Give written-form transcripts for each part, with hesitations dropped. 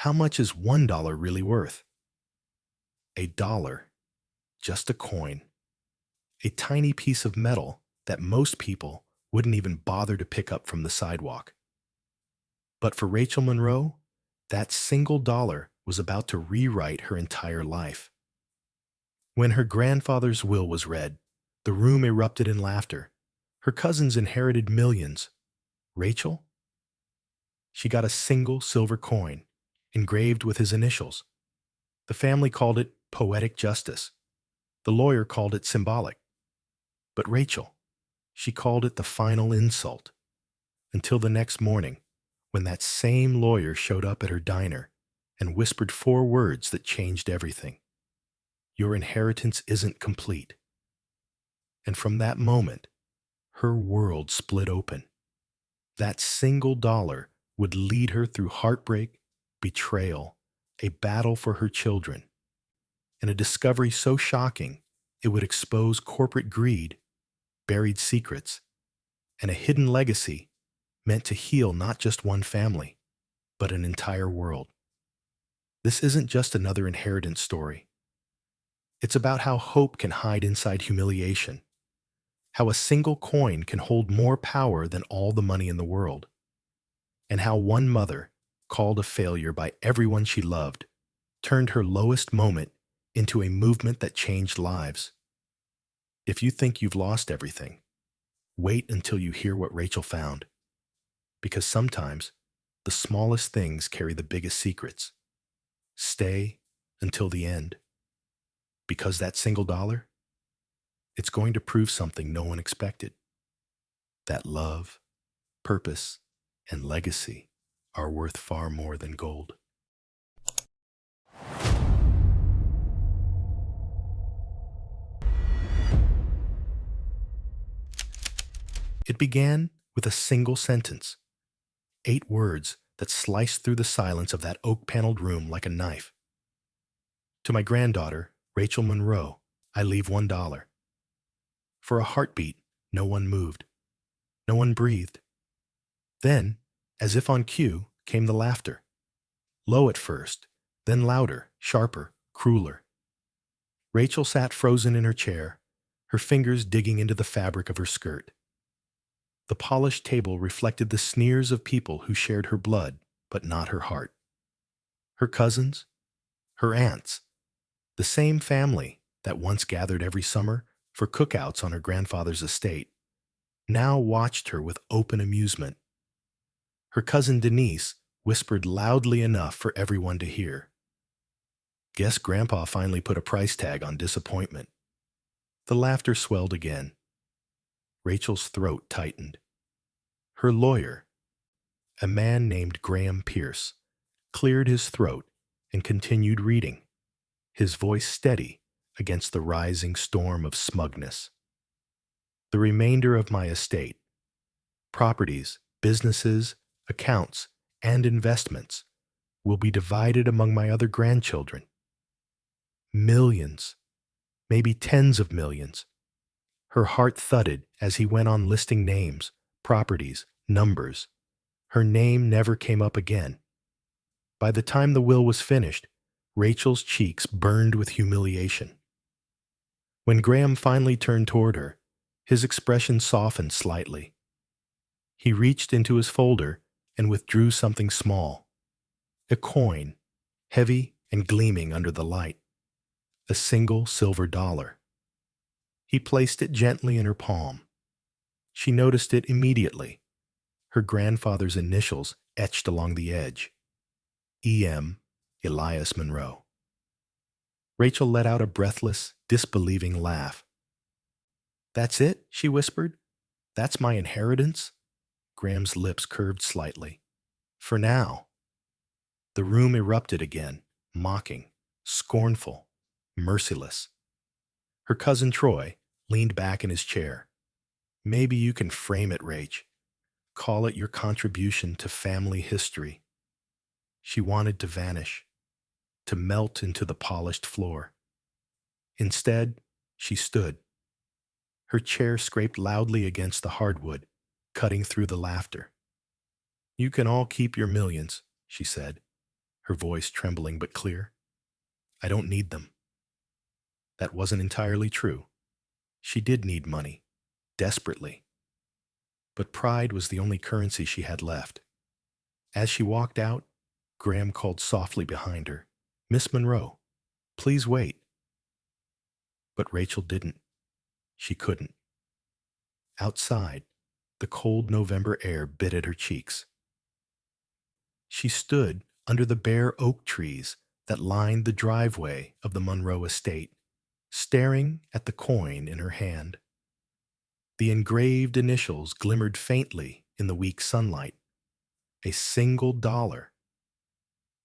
How much is $1 really worth? A dollar, just a coin, a tiny piece of metal that most people wouldn't even bother to pick up from the sidewalk. But for Rachel Monroe, that single dollar was about to rewrite her entire life. When her grandfather's will was read, the room erupted in laughter. Her cousins inherited millions. Rachel? She got a single silver coin, engraved with his initials. The family called it poetic justice. The lawyer called it symbolic. But Rachel, she called it the final insult. Until the next morning, when that same lawyer showed up at her diner and whispered 4 words that changed everything. Your inheritance isn't complete. And from that moment, her world split open. That single dollar would lead her through heartbreak, betrayal, a battle for her children, and a discovery so shocking it would expose corporate greed, buried secrets, and a hidden legacy meant to heal not just one family, but an entire world. This isn't just another inheritance story. It's about how hope can hide inside humiliation, how a single coin can hold more power than all the money in the world, and how one mother, called a failure by everyone she loved, turned her lowest moment into a movement that changed lives. If you think you've lost everything, wait until you hear what Rachel found. Because sometimes the smallest things carry the biggest secrets. Stay until the end. Because that single dollar, it's going to prove something no one expected. That love, purpose, and legacy are worth far more than gold. It began with a single sentence, 8 words that sliced through the silence of that oak-paneled room like a knife. To my granddaughter, Rachel Monroe, I leave $1. For a heartbeat, no one moved. No one breathed. Then, as if on cue, came the laughter. Low at first, then louder, sharper, crueler. Rachel sat frozen in her chair, her fingers digging into the fabric of her skirt. The polished table reflected the sneers of people who shared her blood, but not her heart. Her cousins, her aunts, the same family that once gathered every summer for cookouts on her grandfather's estate, now watched her with open amusement. Her cousin Denise whispered loudly enough for everyone to hear. Guess Grandpa finally put a price tag on disappointment. The laughter swelled again. Rachel's throat tightened. Her lawyer, a man named Graham Pierce, cleared his throat and continued reading, his voice steady against the rising storm of smugness. The remainder of my estate, properties, businesses, accounts, and investments, will be divided among my other grandchildren. Millions, maybe tens of millions. Her heart thudded as he went on listing names, properties, numbers. Her name never came up again. By the time the will was finished, Rachel's cheeks burned with humiliation. When Graham finally turned toward her, his expression softened slightly. He reached into his folder and withdrew something small. A coin, heavy and gleaming under the light. A single silver dollar. He placed it gently in her palm. She noticed it immediately. Her grandfather's initials etched along the edge. E.M. Elias Monroe. Rachel let out a breathless, disbelieving laugh. "That's it?" she whispered. "That's my inheritance?" Graham's lips curved slightly. "For now." The room erupted again, mocking, scornful, merciless. Her cousin Troy leaned back in his chair. "Maybe you can frame it, Rach. Call it your contribution to family history." She wanted to vanish, to melt into the polished floor. Instead, she stood. Her chair scraped loudly against the hardwood, cutting through the laughter. "You can all keep your millions," she said. her voice trembling but clear. I don't need them. That wasn't entirely true. She did need money, desperately. But pride was the only currency she had left. As she walked out, Graham called softly behind her, Miss Monroe, please wait. But Rachel didn't. She couldn't. Outside, the cold November air bit at her cheeks. She stood under the bare oak trees that lined the driveway of the Monroe estate, staring at the coin in her hand. The engraved initials glimmered faintly in the weak sunlight. A single dollar.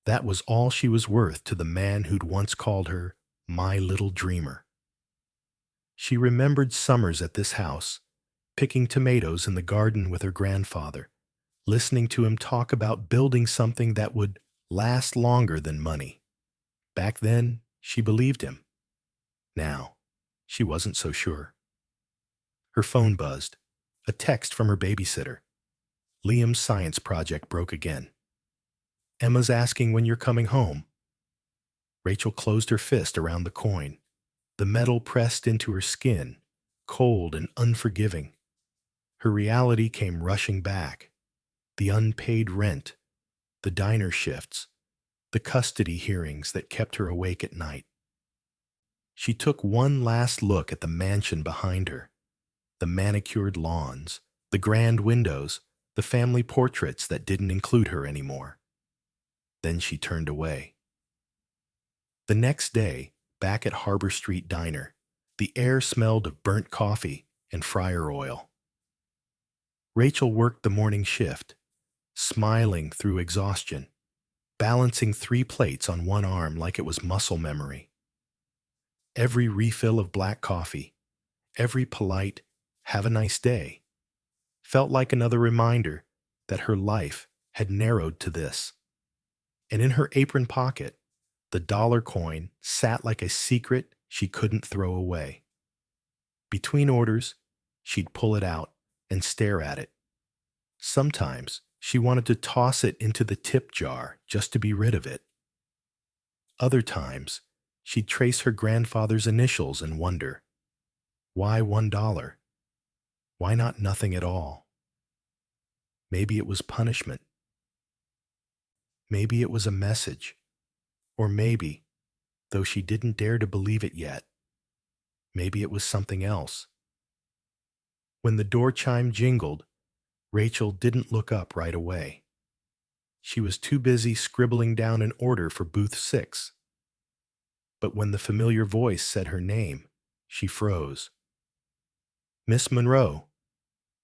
That was all she was worth to the man who'd once called her my little dreamer. She remembered summers at this house, picking tomatoes in the garden with her grandfather, listening to him talk about building something that would last longer than money. Back then, she believed him. Now, she wasn't so sure. Her phone buzzed. A text from her babysitter. Liam's science project broke again. Emma's asking when you're coming home. Rachel closed her fist around the coin. The metal pressed into her skin, cold and unforgiving. Her reality came rushing back. The unpaid rent, the diner shifts, the custody hearings that kept her awake at night. She took one last look at the mansion behind her, the manicured lawns, the grand windows, the family portraits that didn't include her anymore. Then she turned away. The next day, back at Harbor Street Diner, the air smelled of burnt coffee and fryer oil. Rachel worked the morning shift, smiling through exhaustion, balancing 3 plates on one arm like it was muscle memory. Every refill of black coffee, every polite, "Have a nice day," felt like another reminder that her life had narrowed to this. And in her apron pocket, the dollar coin sat like a secret she couldn't throw away. Between orders, she'd pull it out and stare at it. Sometimes she wanted to toss it into the tip jar just to be rid of it. Other times, she'd trace her grandfather's initials and wonder, why $1? Why not nothing at all? Maybe it was punishment. Maybe it was a message. Or maybe, though she didn't dare to believe it yet, maybe it was something else. When the door chime jingled, Rachel didn't look up right away. She was too busy scribbling down an order for booth 6. But when the familiar voice said her name, she froze. Miss Monroe,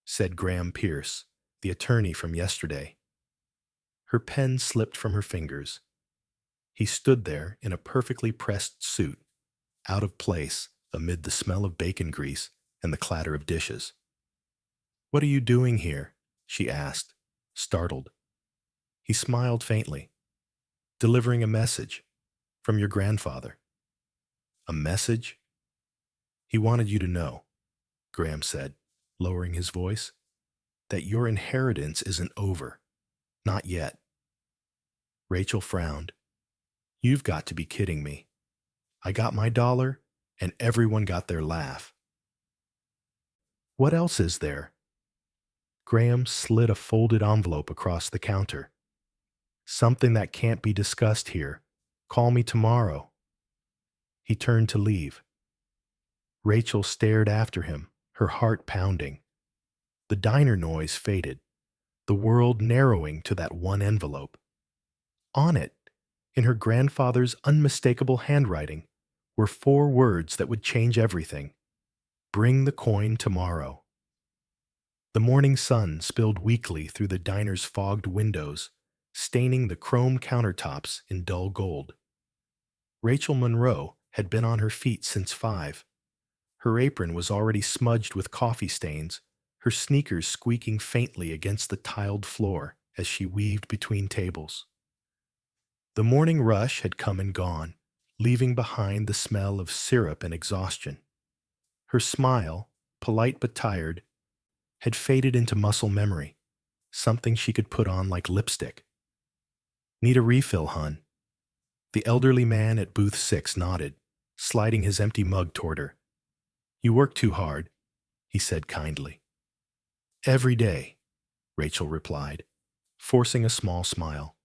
said Graham Pierce, the attorney from yesterday. Her pen slipped from her fingers. He stood there in a perfectly pressed suit, out of place amid the smell of bacon grease and the clatter of dishes. What are you doing here? She asked, startled. He smiled faintly. Delivering a message from your grandfather. A message? He wanted you to know, Graham said, lowering his voice, that your inheritance isn't over. Not yet. Rachel frowned. You've got to be kidding me. I got my dollar, and everyone got their laugh. What else is there? Graham slid a folded envelope across the counter. Something that can't be discussed here. Call me tomorrow. He turned to leave. Rachel stared after him, her heart pounding. The diner noise faded, the world narrowing to that one envelope. On it, in her grandfather's unmistakable handwriting, were 4 words that would change everything. Bring the coin tomorrow. The morning sun spilled weakly through the diner's fogged windows, staining the chrome countertops in dull gold. Rachel Monroe had been on her feet since 5. Her apron was already smudged with coffee stains, her sneakers squeaking faintly against the tiled floor as she weaved between tables. The morning rush had come and gone, leaving behind the smell of syrup and exhaustion. Her smile, polite but tired, had faded into muscle memory, something she could put on like lipstick. Need a refill, hon? The elderly man at booth 6 nodded, sliding his empty mug toward her. "You work too hard," he said kindly. "Every day," Rachel replied, forcing a small smile.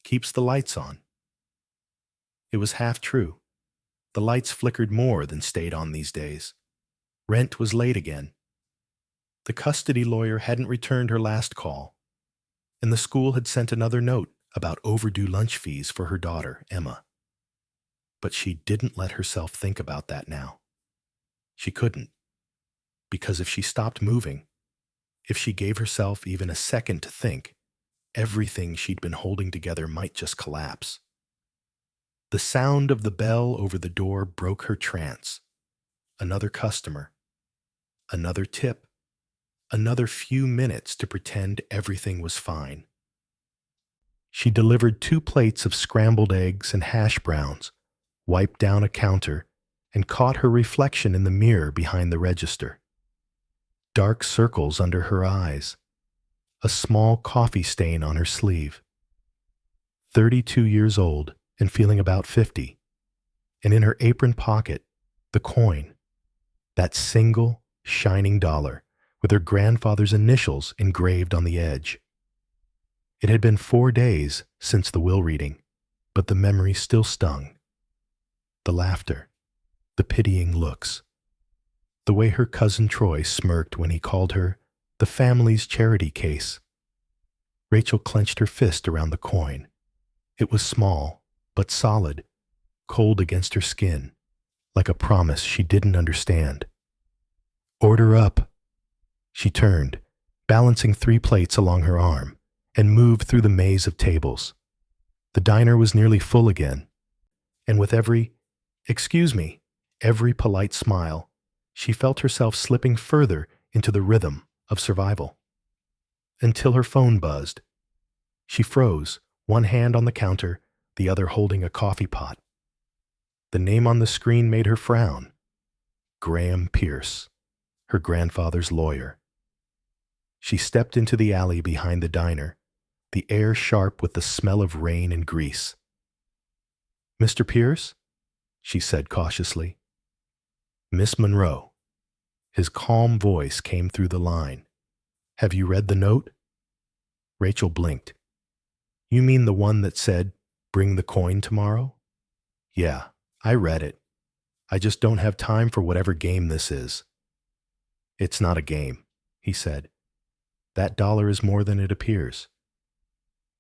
"Keeps the lights on." It was half true. The lights flickered more than stayed on these days. Rent was late again. The custody lawyer hadn't returned her last call, and the school had sent another note about overdue lunch fees for her daughter, Emma. But she didn't let herself think about that now. She couldn't, because if she stopped moving, if she gave herself even a second to think, everything she'd been holding together might just collapse. The sound of the bell over the door broke her trance. Another customer. Another tip. Another few minutes to pretend everything was fine. She delivered 2 plates of scrambled eggs and hash browns, wiped down a counter, and caught her reflection in the mirror behind the register. Dark circles under her eyes. A small coffee stain on her sleeve. 32 years old and feeling about 50. And in her apron pocket, the coin. That single, shining dollar with her grandfather's initials engraved on the edge. It had been 4 days since the will reading, but the memory still stung. The laughter, the pitying looks, the way her cousin Troy smirked when he called her the family's charity case. Rachel clenched her fist around the coin. It was small, but solid, cold against her skin, like a promise she didn't understand. "Order up." She turned, balancing 3 plates along her arm, and moved through the maze of tables. The diner was nearly full again, and with every "excuse me," every polite smile, she felt herself slipping further into the rhythm of survival. Until her phone buzzed. She froze, one hand on the counter, the other holding a coffee pot. The name on the screen made her frown. Graham Pierce, her grandfather's lawyer. She stepped into the alley behind the diner, the air sharp with the smell of rain and grease. "Mr. Pierce?" she said cautiously. "Miss Monroe." His calm voice came through the line. "Have you read the note?" Rachel blinked. "You mean the one that said, 'Bring the coin tomorrow'?" "Yeah, I read it. I just don't have time for whatever game this is." "It's not a game," he said. "That dollar is more than it appears."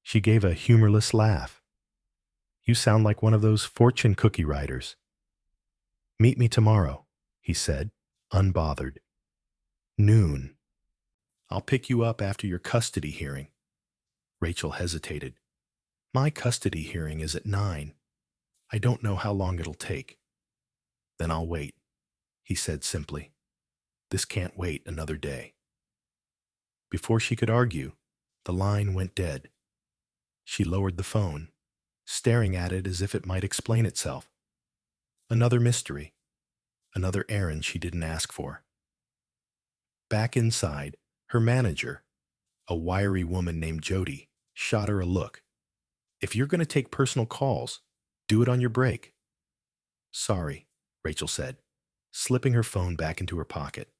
She gave a humorless laugh. "You sound like one of those fortune cookie writers." "Meet me tomorrow," he said, unbothered. "Noon. I'll pick you up after your custody hearing." Rachel hesitated. "My custody hearing is at 9. I don't know how long it'll take." "Then I'll wait," he said simply. "This can't wait another day." Before she could argue, the line went dead. She lowered the phone, staring at it as if it might explain itself. Another mystery. Another errand she didn't ask for. Back inside, her manager, a wiry woman named Jody, shot her a look. "If you're going to take personal calls, do it on your break." "Sorry," Rachel said, slipping her phone back into her pocket.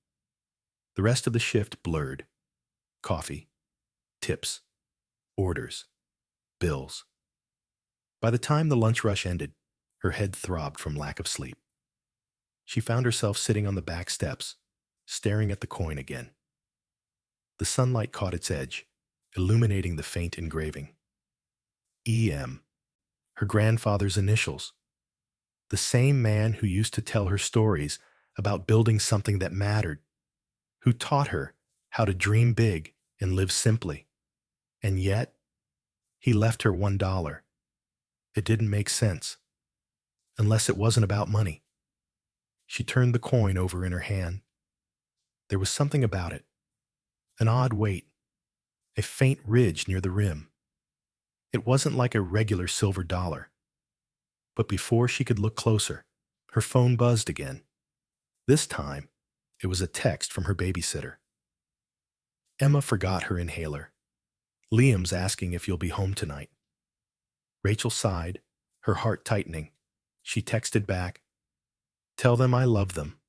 The rest of the shift blurred. Coffee, tips, orders, bills. By the time the lunch rush ended, her head throbbed from lack of sleep. She found herself sitting on the back steps, staring at the coin again. The sunlight caught its edge, illuminating the faint engraving. E.M., her grandfather's initials. The same man who used to tell her stories about building something that mattered, who taught her how to dream big and live simply. And yet, he left her $1. It didn't make sense, unless it wasn't about money. She turned the coin over in her hand. There was something about it, an odd weight, a faint ridge near the rim. It wasn't like a regular silver dollar. But before she could look closer, her phone buzzed again. This time, it was a text from her babysitter. Emma forgot her inhaler. "Liam's asking if you'll be home tonight." Rachel sighed, her heart tightening. She texted back, "Tell them I love them.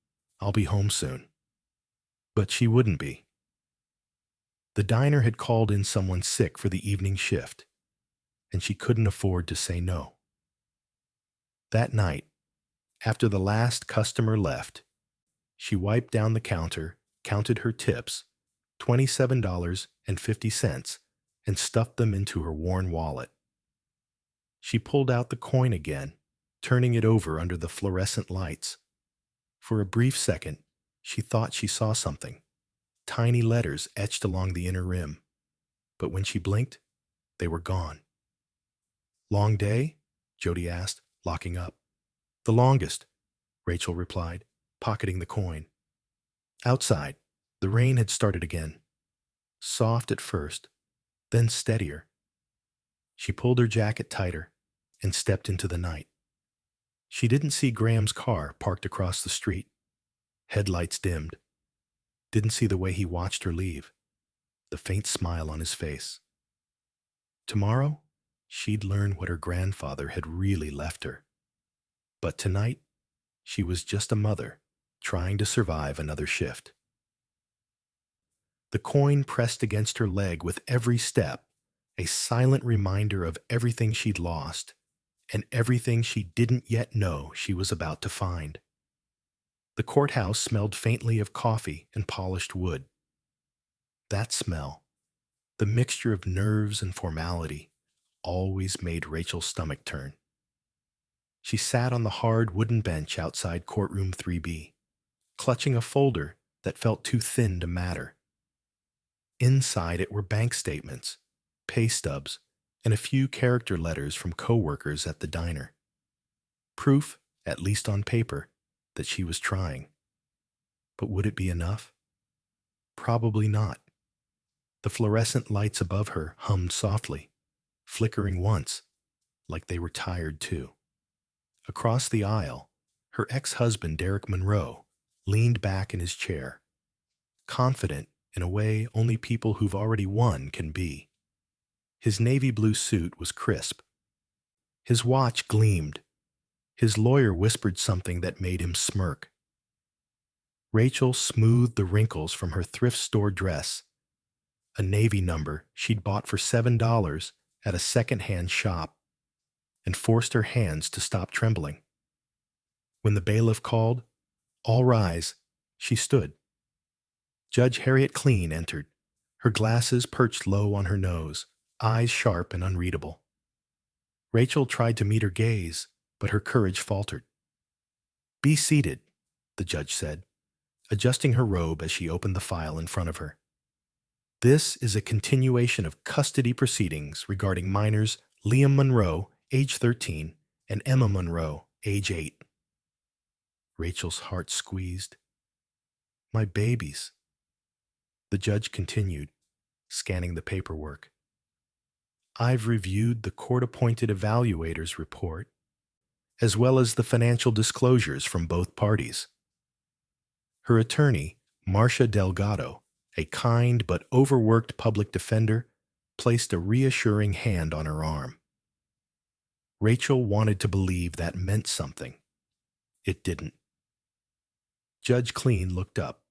I'll be home soon." But she wouldn't be. The diner had called in someone sick for the evening shift, and she couldn't afford to say no. That night, after the last customer left, she wiped down the counter, counted her tips, $27.50, and stuffed them into her worn wallet. She pulled out the coin again, turning it over under the fluorescent lights. For a brief second, she thought she saw something, tiny letters etched along the inner rim. But when she blinked, they were gone. "Long day?" Jody asked, locking up. "The longest," Rachel replied, pocketing the coin. Outside, the rain had started again. Soft at first, then steadier. She pulled her jacket tighter and stepped into the night. She didn't see Graham's car parked across the street. Headlights dimmed. Didn't see the way he watched her leave, the faint smile on his face. Tomorrow, she'd learn what her grandfather had really left her. But tonight, she was just a mother trying to survive another shift. The coin pressed against her leg with every step, a silent reminder of everything she'd lost and everything she didn't yet know she was about to find. The courthouse smelled faintly of coffee and polished wood. That smell, the mixture of nerves and formality, always made Rachel's stomach turn. She sat on the hard wooden bench outside courtroom 3B, clutching a folder that felt too thin to matter. Inside it were bank statements, pay stubs, and a few character letters from coworkers at the diner. Proof, at least on paper, that she was trying. But would it be enough? Probably not. The fluorescent lights above her hummed softly, flickering once, like they were tired too. Across the aisle, her ex-husband Derek Monroe leaned back in his chair, confident in a way only people who've already won can be. His navy blue suit was crisp. His watch gleamed. His lawyer whispered something that made him smirk. Rachel smoothed the wrinkles from her thrift store dress, a navy number she'd bought for $7 at a second-hand shop, and forced her hands to stop trembling. When the bailiff called, "All rise," she stood. Judge Harriet Clean entered, her glasses perched low on her nose, eyes sharp and unreadable. Rachel tried to meet her gaze, but her courage faltered. "Be seated," the judge said, adjusting her robe as she opened the file in front of her. "This is a continuation of custody proceedings regarding minors Liam Monroe, age 13, and Emma Monroe, age 8. Rachel's heart squeezed. "My babies." The judge continued, scanning the paperwork. "I've reviewed the court-appointed evaluator's report, as well as the financial disclosures from both parties." Her attorney, Marcia Delgado, a kind but overworked public defender, placed a reassuring hand on her arm. Rachel wanted to believe that meant something. It didn't. Judge Clean looked up.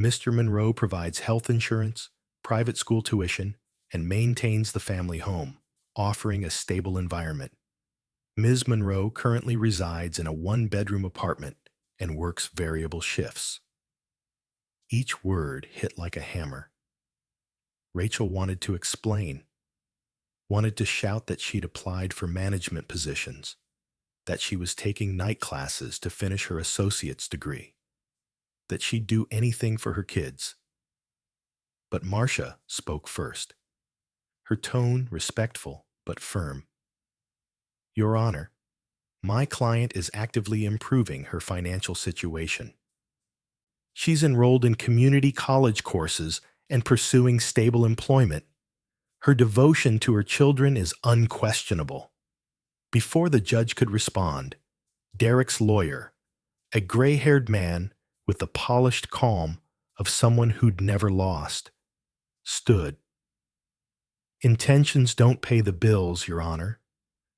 "Mr. Monroe provides health insurance, private school tuition, and maintains the family home, offering a stable environment. Ms. Monroe currently resides in a one-bedroom apartment and works variable shifts." Each word hit like a hammer. Rachel wanted to explain, wanted to shout that she'd applied for management positions, that she was taking night classes to finish her associate's degree, that she'd do anything for her kids. But Marcia spoke first, her tone respectful but firm. "Your Honor, my client is actively improving her financial situation. She's enrolled in community college courses and pursuing stable employment. Her devotion to her children is unquestionable." Before the judge could respond, Derek's lawyer, a gray-haired man with the polished calm of someone who'd never lost, stood. "Intentions don't pay the bills, Your Honor.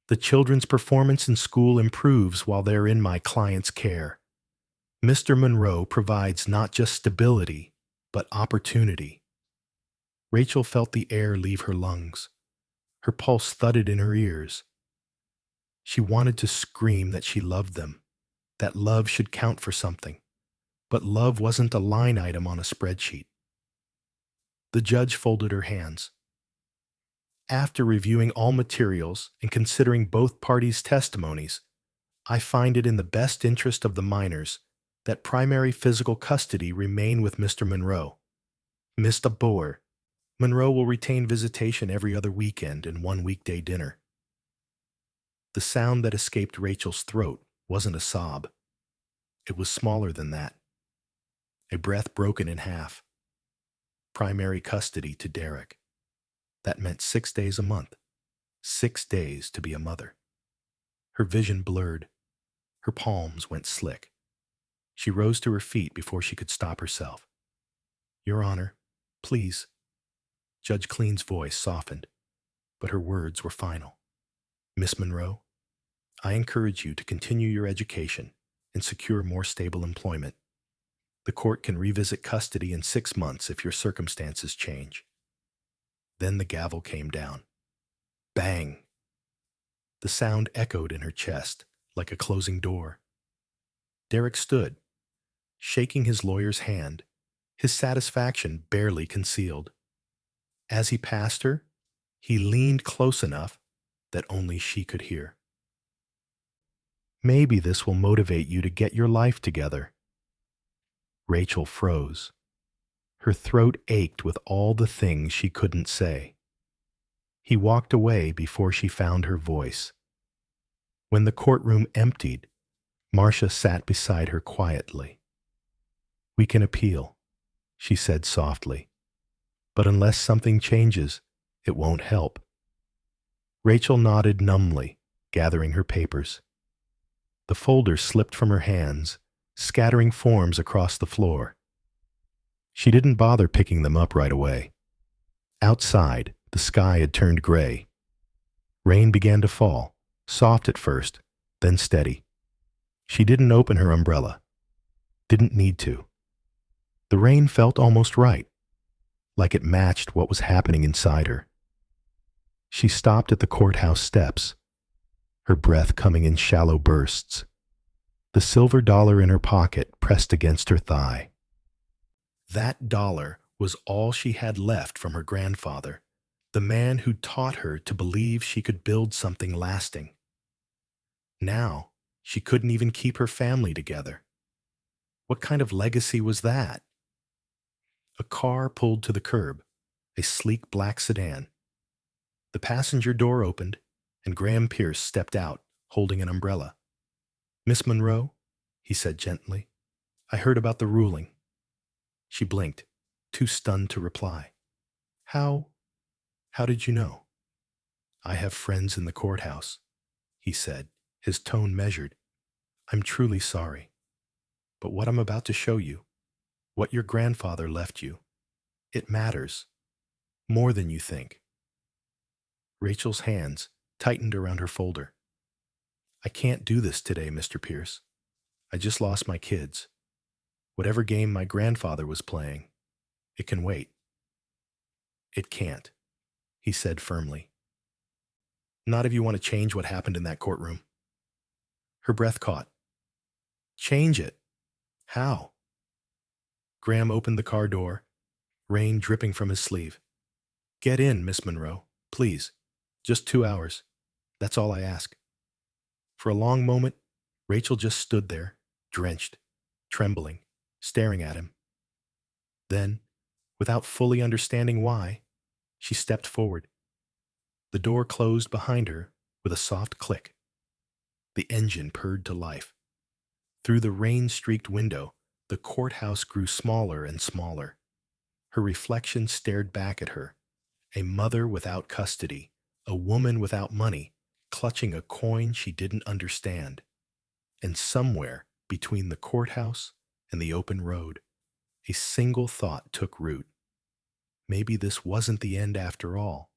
The children's performance in school improves while they're in my client's care. Mr. Monroe provides not just stability, but opportunity. Rachel felt the air leave her lungs. Her pulse thudded in her ears. She wanted to scream that she loved them, that love should count for something. But love wasn't a line item on a spreadsheet. The judge folded her hands. After reviewing all materials and considering both parties' testimonies, I find it in the best interest of the minors that primary physical custody remain with Mr. Monroe. Mr. Boer, Monroe will retain visitation every other weekend and one weekday dinner. The sound that escaped Rachel's throat wasn't a sob. It was smaller than that. A breath broken in half. Primary custody to Derek. That meant 6 days a month. 6 days to be a mother. Her vision blurred. Her palms went slick. She rose to her feet before she could stop herself. Your Honor, please. Judge Clean's voice softened, but her words were final. Miss Monroe, I encourage you to continue your education and secure more stable employment. The court can revisit custody in 6 months if your circumstances change. Then the gavel came down. Bang! The sound echoed in her chest like a closing door. Derek stood, shaking his lawyer's hand, his satisfaction barely concealed. As he passed her, he leaned close enough that only she could hear. Maybe this will motivate you to get your life together. Rachel froze. Her throat ached with all the things she couldn't say. He walked away before she found her voice. When the courtroom emptied, Marcia sat beside her quietly. We can appeal, she said softly. But unless something changes, it won't help. Rachel nodded numbly, gathering her papers. The folder slipped from her hands, scattering forms across the floor. She didn't bother picking them up right away. Outside, the sky had turned gray. Rain began to fall, soft at first, then steady. She didn't open her umbrella. Didn't need to. The rain felt almost right, like it matched what was happening inside her. She stopped at the courthouse steps, her breath coming in shallow bursts. The silver dollar in her pocket pressed against her thigh. That dollar was all she had left from her grandfather, the man who taught her to believe she could build something lasting. Now, she couldn't even keep her family together. What kind of legacy was that? A car pulled to the curb, a sleek black sedan. The passenger door opened, and Graham Pierce stepped out, holding an umbrella. Miss Monroe, he said gently, I heard about the ruling. She blinked, too stunned to reply. How did you know? I have friends in the courthouse, he said, his tone measured. I'm truly sorry. But what I'm about to show you, what your grandfather left you, it matters. More than you think. Rachel's hands tightened around her folder. I can't do this today, Mr. Pierce. I just lost my kids. Whatever game my grandfather was playing, it can wait. It can't, he said firmly. Not if you want to change what happened in that courtroom. Her breath caught. Change it? How? Graham opened the car door, rain dripping from his sleeve. Get in, Miss Monroe, please. Just 2 hours. That's all I ask. For a long moment, Rachel just stood there, drenched, trembling, staring at him. Then, without fully understanding why, she stepped forward. The door closed behind her with a soft click. The engine purred to life. Through the rain-streaked window, the courthouse grew smaller and smaller. Her reflection stared back at her, a mother without custody, a woman without money, clutching a coin she didn't understand. And somewhere between the courthouse and the open road, a single thought took root. Maybe this wasn't the end after all.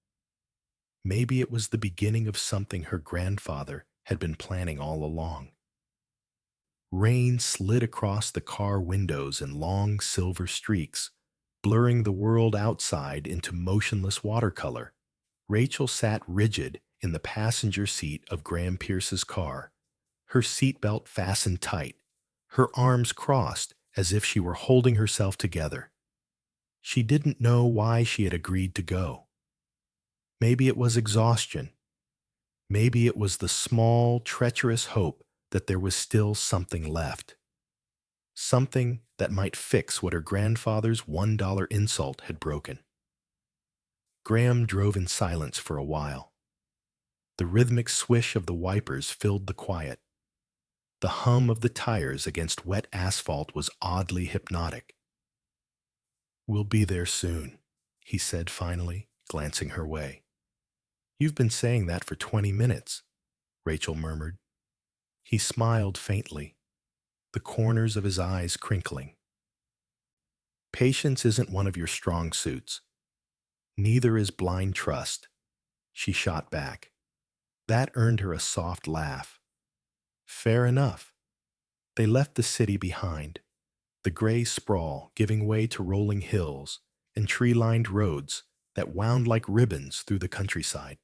Maybe it was the beginning of something her grandfather had been planning all along. Rain slid across the car windows in long silver streaks, blurring the world outside into motionless watercolor. Rachel sat rigid in the passenger seat of Graham Pierce's car, her seatbelt fastened tight, her arms crossed as if she were holding herself together. She didn't know why she had agreed to go. Maybe it was exhaustion. Maybe it was the small, treacherous hope that there was still something left. Something that might fix what her grandfather's $1 insult had broken. Graham drove in silence for a while. The rhythmic swish of the wipers filled the quiet. The hum of the tires against wet asphalt was oddly hypnotic. "We'll be there soon," he said finally, glancing her way. "You've been saying that for 20 minutes," Rachel murmured. He smiled faintly, the corners of his eyes crinkling. "Patience isn't one of your strong suits. Neither is blind trust," she shot back. That earned her a soft laugh. Fair enough. They left the city behind, the gray sprawl giving way to rolling hills and tree-lined roads that wound like ribbons through the countryside.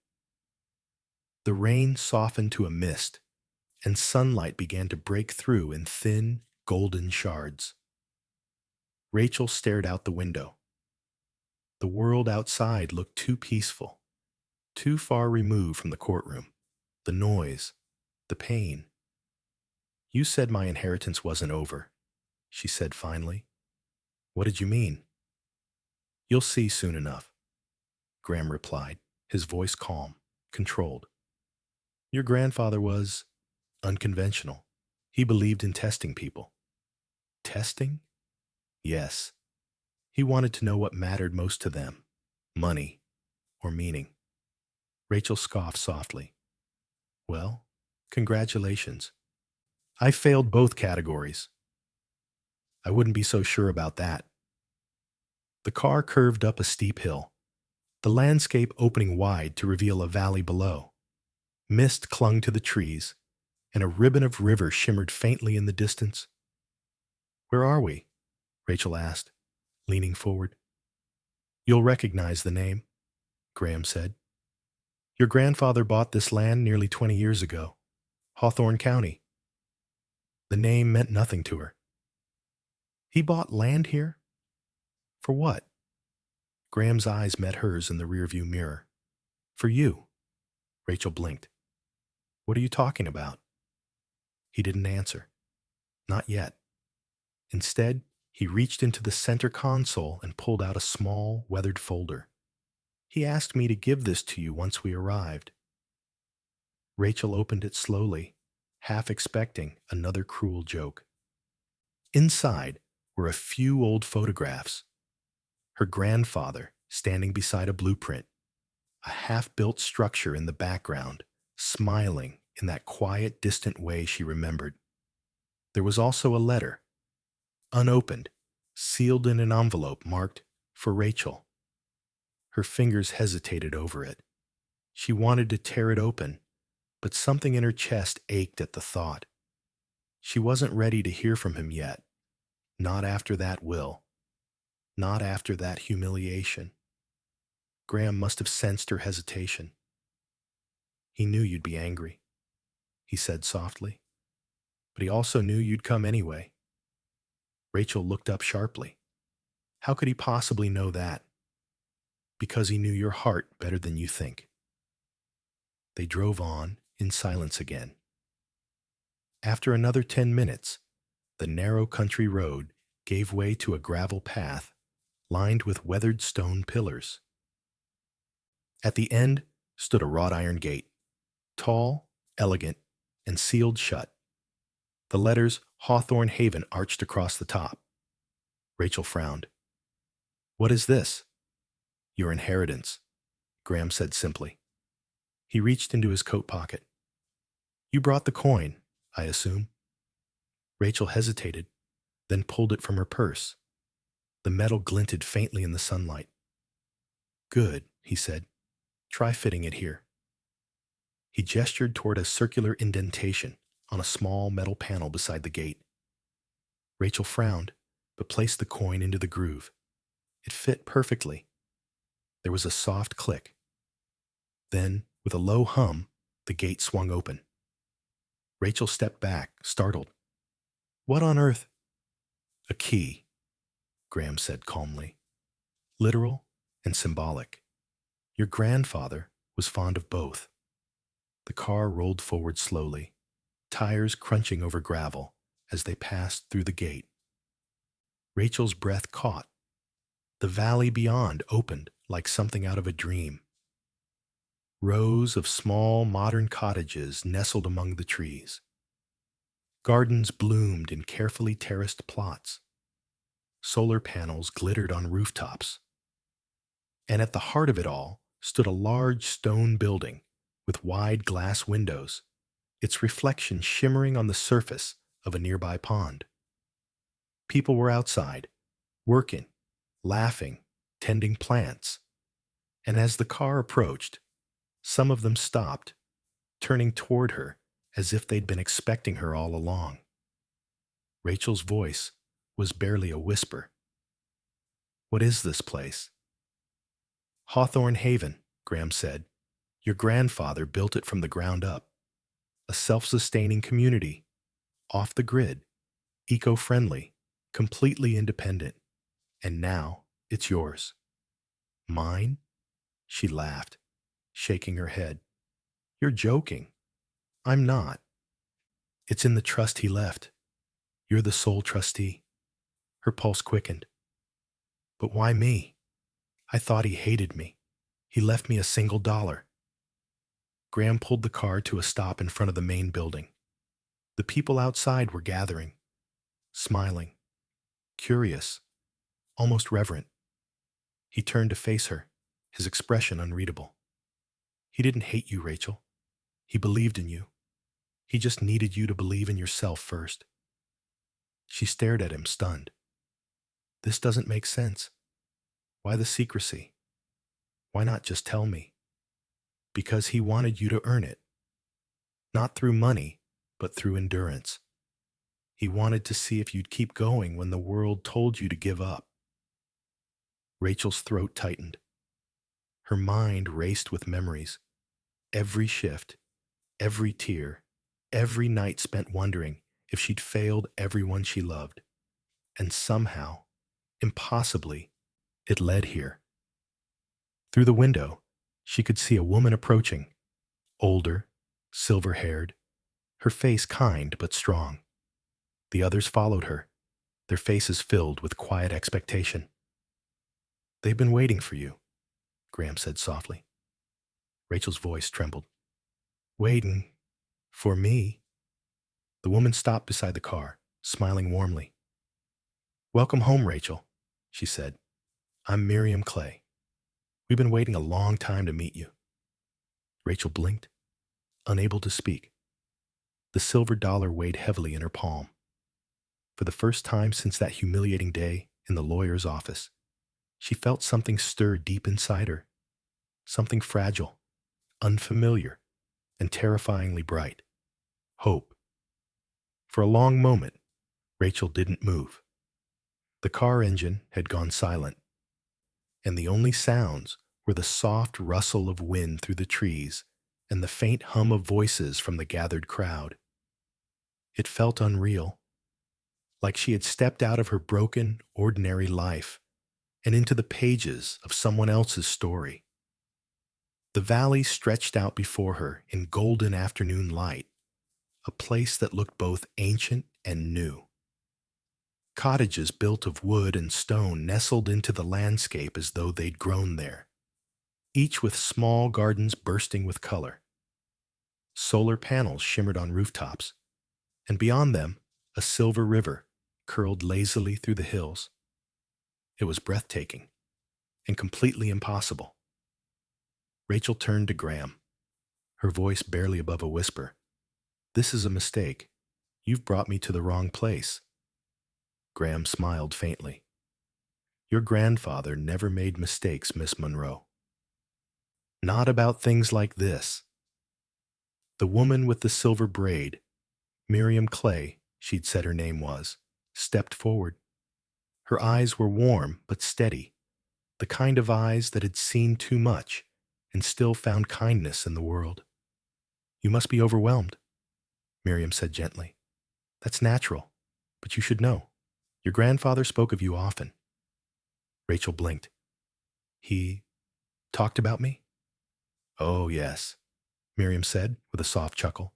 The rain softened to a mist, and sunlight began to break through in thin, golden shards. Rachel stared out the window. The world outside looked too peaceful, too far removed from the courtroom, the noise, the pain. "You said my inheritance wasn't over," she said finally. "What did you mean?" "You'll see soon enough," Graham replied, his voice calm, controlled. "Your grandfather was unconventional. He believed in testing people." "Testing?" "Yes. He wanted to know what mattered most to them, money or meaning." Rachel scoffed softly. "Well, congratulations. I failed both categories." "I wouldn't be so sure about that." The car curved up a steep hill, the landscape opening wide to reveal a valley below. Mist clung to the trees, and a ribbon of river shimmered faintly in the distance. "Where are we?" Rachel asked, leaning forward. "You'll recognize the name," Graham said. "Your grandfather bought this land nearly 20 years ago. Hawthorne County." The name meant nothing to her. "He bought land here? For what?" Graham's eyes met hers in the rearview mirror. "For you." Rachel blinked. "What are you talking about?" He didn't answer. Not yet. Instead, he reached into the center console and pulled out a small, weathered folder. "He asked me to give this to you once we arrived." Rachel opened it slowly, half expecting another cruel joke. Inside were a few old photographs. Her grandfather standing beside a blueprint, a half-built structure in the background, smiling in that quiet, distant way she remembered. There was also a letter, unopened, sealed in an envelope marked "For Rachel." Her fingers hesitated over it. She wanted to tear it open, but something in her chest ached at the thought. She wasn't ready to hear from him yet. Not after that will. Not after that humiliation. Graham must have sensed her hesitation. "He knew you'd be angry," he said softly. "But he also knew you'd come anyway." Rachel looked up sharply. "How could he possibly know that?" "Because he knew your heart better than you think." They drove on in silence again. After another 10 minutes, the narrow country road gave way to a gravel path lined with weathered stone pillars. At the end stood a wrought iron gate, tall, elegant, and sealed shut. The letters Hawthorne Haven arched across the top. Rachel frowned. "What is this?" "Your inheritance," Graham said simply. He reached into his coat pocket. "You brought the coin, I assume?" Rachel hesitated, then pulled it from her purse. The metal glinted faintly in the sunlight. "Good," he said. Try fitting it here. He gestured toward a circular indentation on a small metal panel beside the gate. Rachel frowned, but placed the coin into the groove. It fit perfectly. There was a soft click. Then, with a low hum, the gate swung open. Rachel stepped back, startled. What on earth? A key, Graham said calmly. Literal and symbolic. Your grandfather was fond of both. The car rolled forward slowly, tires crunching over gravel as they passed through the gate. Rachel's breath caught. The valley beyond opened like something out of a dream. Rows of small modern cottages nestled among the trees. Gardens bloomed in carefully terraced plots. Solar panels glittered on rooftops. And at the heart of it all stood a large stone building with wide glass windows, its reflection shimmering on the surface of a nearby pond. People were outside, working, laughing, tending plants. And as the car approached, some of them stopped, turning toward her as if they'd been expecting her all along. Rachel's voice was barely a whisper. What is this place? Hawthorne Haven, Graham said. Your grandfather built it from the ground up. A self-sustaining community, off the grid, eco-friendly, completely independent. And now it's yours. Mine? She laughed, shaking her head. You're joking. I'm not. It's in the trust he left. You're the sole trustee. Her pulse quickened. But why me? I thought he hated me. He left me a single dollar. Graham pulled the car to a stop in front of the main building. The people outside were gathering, smiling, curious, almost reverent. He turned to face her, his expression unreadable. He didn't hate you, Rachel. He believed in you. He just needed you to believe in yourself first. She stared at him, stunned. This doesn't make sense. Why the secrecy? Why not just tell me? Because he wanted you to earn it. Not through money, but through endurance. He wanted to see if you'd keep going when the world told you to give up. Rachel's throat tightened. Her mind raced with memories. Every shift, every tear, every night spent wondering if she'd failed everyone she loved. And somehow, impossibly, it led here. Through the window, she could see a woman approaching, older, silver-haired, her face kind but strong. The others followed her, their faces filled with quiet expectation. They've been waiting for you, Graham said softly. Rachel's voice trembled. Waiting? For me? The woman stopped beside the car, smiling warmly. Welcome home, Rachel, she said. I'm Miriam Clay. We've been waiting a long time to meet you. Rachel blinked, unable to speak. The silver dollar weighed heavily in her palm. For the first time since that humiliating day in the lawyer's office, she felt something stir deep inside her. Something fragile, unfamiliar, and terrifyingly bright. Hope. For a long moment, Rachel didn't move. The car engine had gone silent, and the only sounds were the soft rustle of wind through the trees and the faint hum of voices from the gathered crowd. It felt unreal, like she had stepped out of her broken, ordinary life and into the pages of someone else's story. The valley stretched out before her in golden afternoon light, a place that looked both ancient and new. Cottages built of wood and stone nestled into the landscape as though they'd grown there, each with small gardens bursting with color. Solar panels shimmered on rooftops, and beyond them, a silver river curled lazily through the hills. It was breathtaking and completely impossible. Rachel turned to Graham, her voice barely above a whisper. This is a mistake. You've brought me to the wrong place. Graham smiled faintly. Your grandfather never made mistakes, Miss Monroe. Not about things like this. The woman with the silver braid, Miriam Clay, she'd said her name was, stepped forward. Her eyes were warm but steady, the kind of eyes that had seen too much and still found kindness in the world. You must be overwhelmed, Miriam said gently. That's natural, but you should know. Your grandfather spoke of you often. Rachel blinked. He talked about me? Oh, yes, Miriam said with a soft chuckle.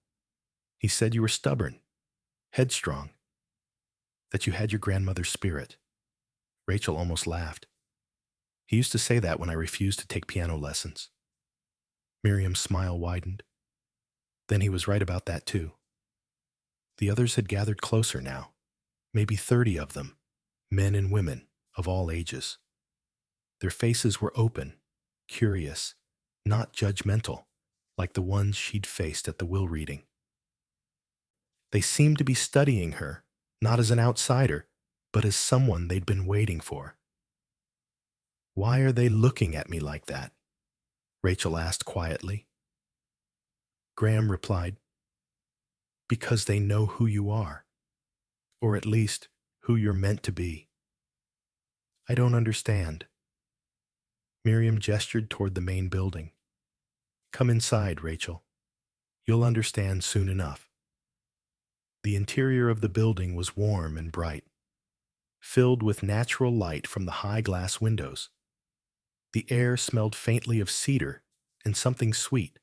He said you were stubborn, headstrong, that you had your grandmother's spirit. Rachel almost laughed. He used to say that when I refused to take piano lessons. Miriam's smile widened. Then he was right about that too. The others had gathered closer now, maybe 30 of them, men and women of all ages. Their faces were open, curious, not judgmental, like the ones she'd faced at the will reading. They seemed to be studying her, not as an outsider, but as someone they'd been waiting for. Why are they looking at me like that? Rachel asked quietly. Graham replied, because they know who you are, or at least who you're meant to be. I don't understand. Miriam gestured toward the main building. Come inside, Rachel. You'll understand soon enough. The interior of the building was warm and bright, filled with natural light from the high glass windows. The air smelled faintly of cedar and something sweet,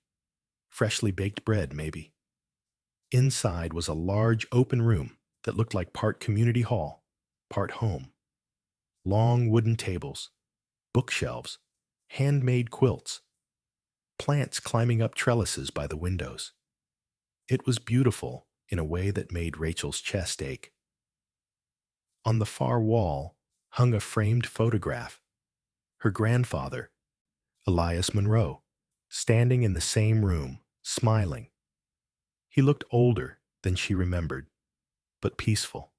freshly baked bread maybe. Inside was a large open room that looked like part community hall, part home. Long wooden tables, bookshelves, handmade quilts, plants climbing up trellises by the windows. It was beautiful in a way that made Rachel's chest ache. On the far wall hung a framed photograph. Her grandfather, Elias Monroe, standing in the same room, smiling. He looked older than she remembered, but peaceful.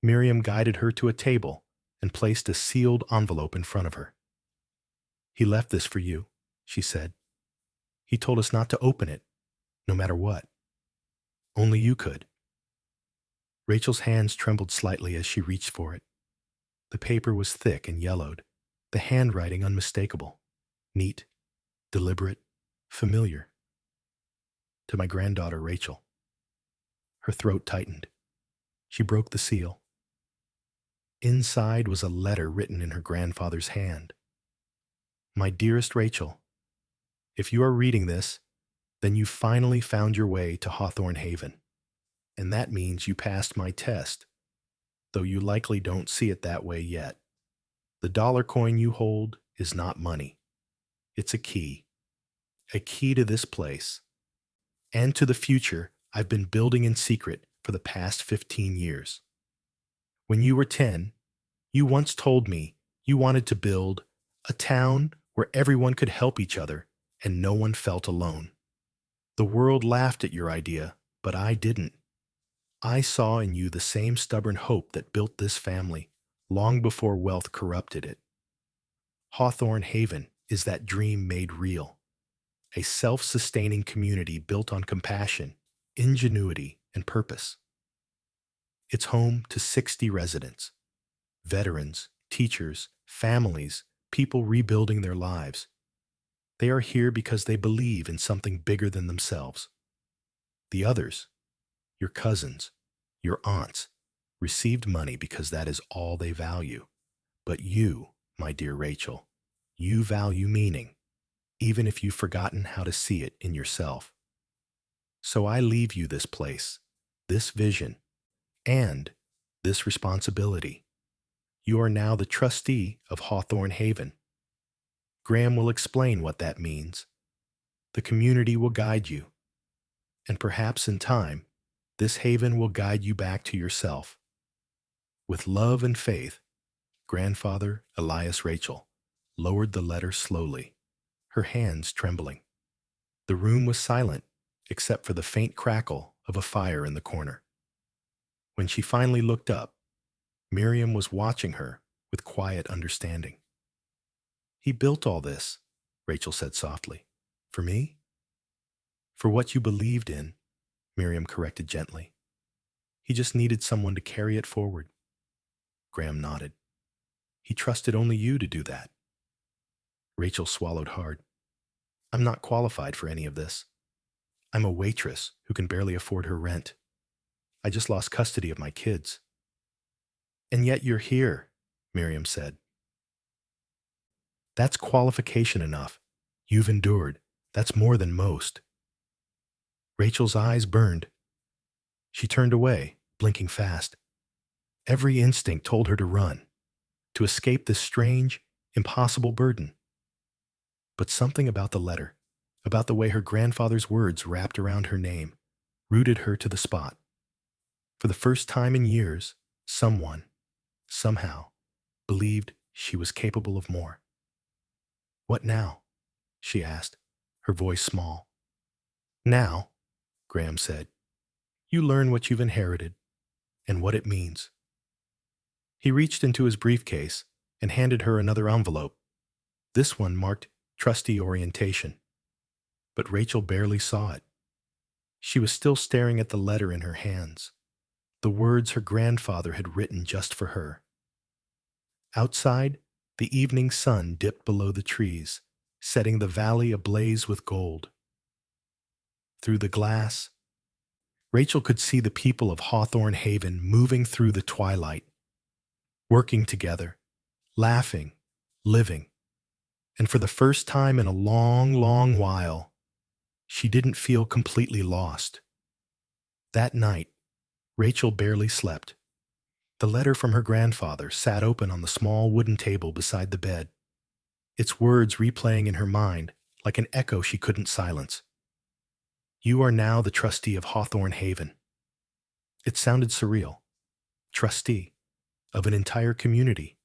Miriam guided her to a table and placed a sealed envelope in front of her. He left this for you, she said. He told us not to open it, no matter what. Only you could. Rachel's hands trembled slightly as she reached for it. The paper was thick and yellowed, the handwriting unmistakable, neat, deliberate, familiar. To my granddaughter, Rachel. Her throat tightened. She broke the seal. Inside was a letter written in her grandfather's hand. My dearest Rachel, if you are reading this, then you finally found your way to Hawthorne Haven, and that means you passed my test, though you likely don't see it that way yet. The dollar coin you hold is not money. It's a key to this place, and to the future I've been building in secret for the past 15 years. When you were 10, you once told me you wanted to build a town where everyone could help each other and no one felt alone. The world laughed at your idea, but I didn't. I saw in you the same stubborn hope that built this family long before wealth corrupted it. Hawthorne Haven is that dream made real, a self-sustaining community built on compassion, ingenuity, and purpose. It's home to 60 residents, veterans, teachers, families, people rebuilding their lives. They are here because they believe in something bigger than themselves. The others, your cousins, your aunts, received money because that is all they value. But you, my dear Rachel, you value meaning, even if you've forgotten how to see it in yourself. So I leave you this place, this vision, and this responsibility. You are now the trustee of Hawthorne Haven. Graham will explain what that means. The community will guide you. And perhaps in time, this haven will guide you back to yourself. With love and faith, Grandfather Elias Rachel lowered the letter slowly, her hands trembling. The room was silent, except for the faint crackle of a fire in the corner. When she finally looked up, Miriam was watching her with quiet understanding. He built all this, Rachel said softly. For me? For what you believed in, Miriam corrected gently. He just needed someone to carry it forward. Graham nodded. He trusted only you to do that. Rachel swallowed hard. I'm not qualified for any of this. I'm a waitress who can barely afford her rent. I just lost custody of my kids. And yet you're here, Miriam said. That's qualification enough. You've endured. That's more than most. Rachel's eyes burned. She turned away, blinking fast. Every instinct told her to run, to escape this strange, impossible burden. But something about the letter, about the way her grandfather's words wrapped around her name, rooted her to the spot. For the first time in years, someone, somehow, believed she was capable of more. What now? She asked, her voice small. Now, Graham said, you learn what you've inherited and what it means. He reached into his briefcase and handed her another envelope. This one marked trustee orientation. But Rachel barely saw it. She was still staring at the letter in her hands, the words her grandfather had written just for her. Outside, the evening sun dipped below the trees, setting the valley ablaze with gold. Through the glass, Rachel could see the people of Hawthorne Haven moving through the twilight, working together, laughing, living. And for the first time in a long, long while, she didn't feel completely lost. That night, Rachel barely slept. The letter from her grandfather sat open on the small wooden table beside the bed, its words replaying in her mind like an echo she couldn't silence. You are now the trustee of Hawthorne Haven. It sounded surreal. Trustee of an entire community.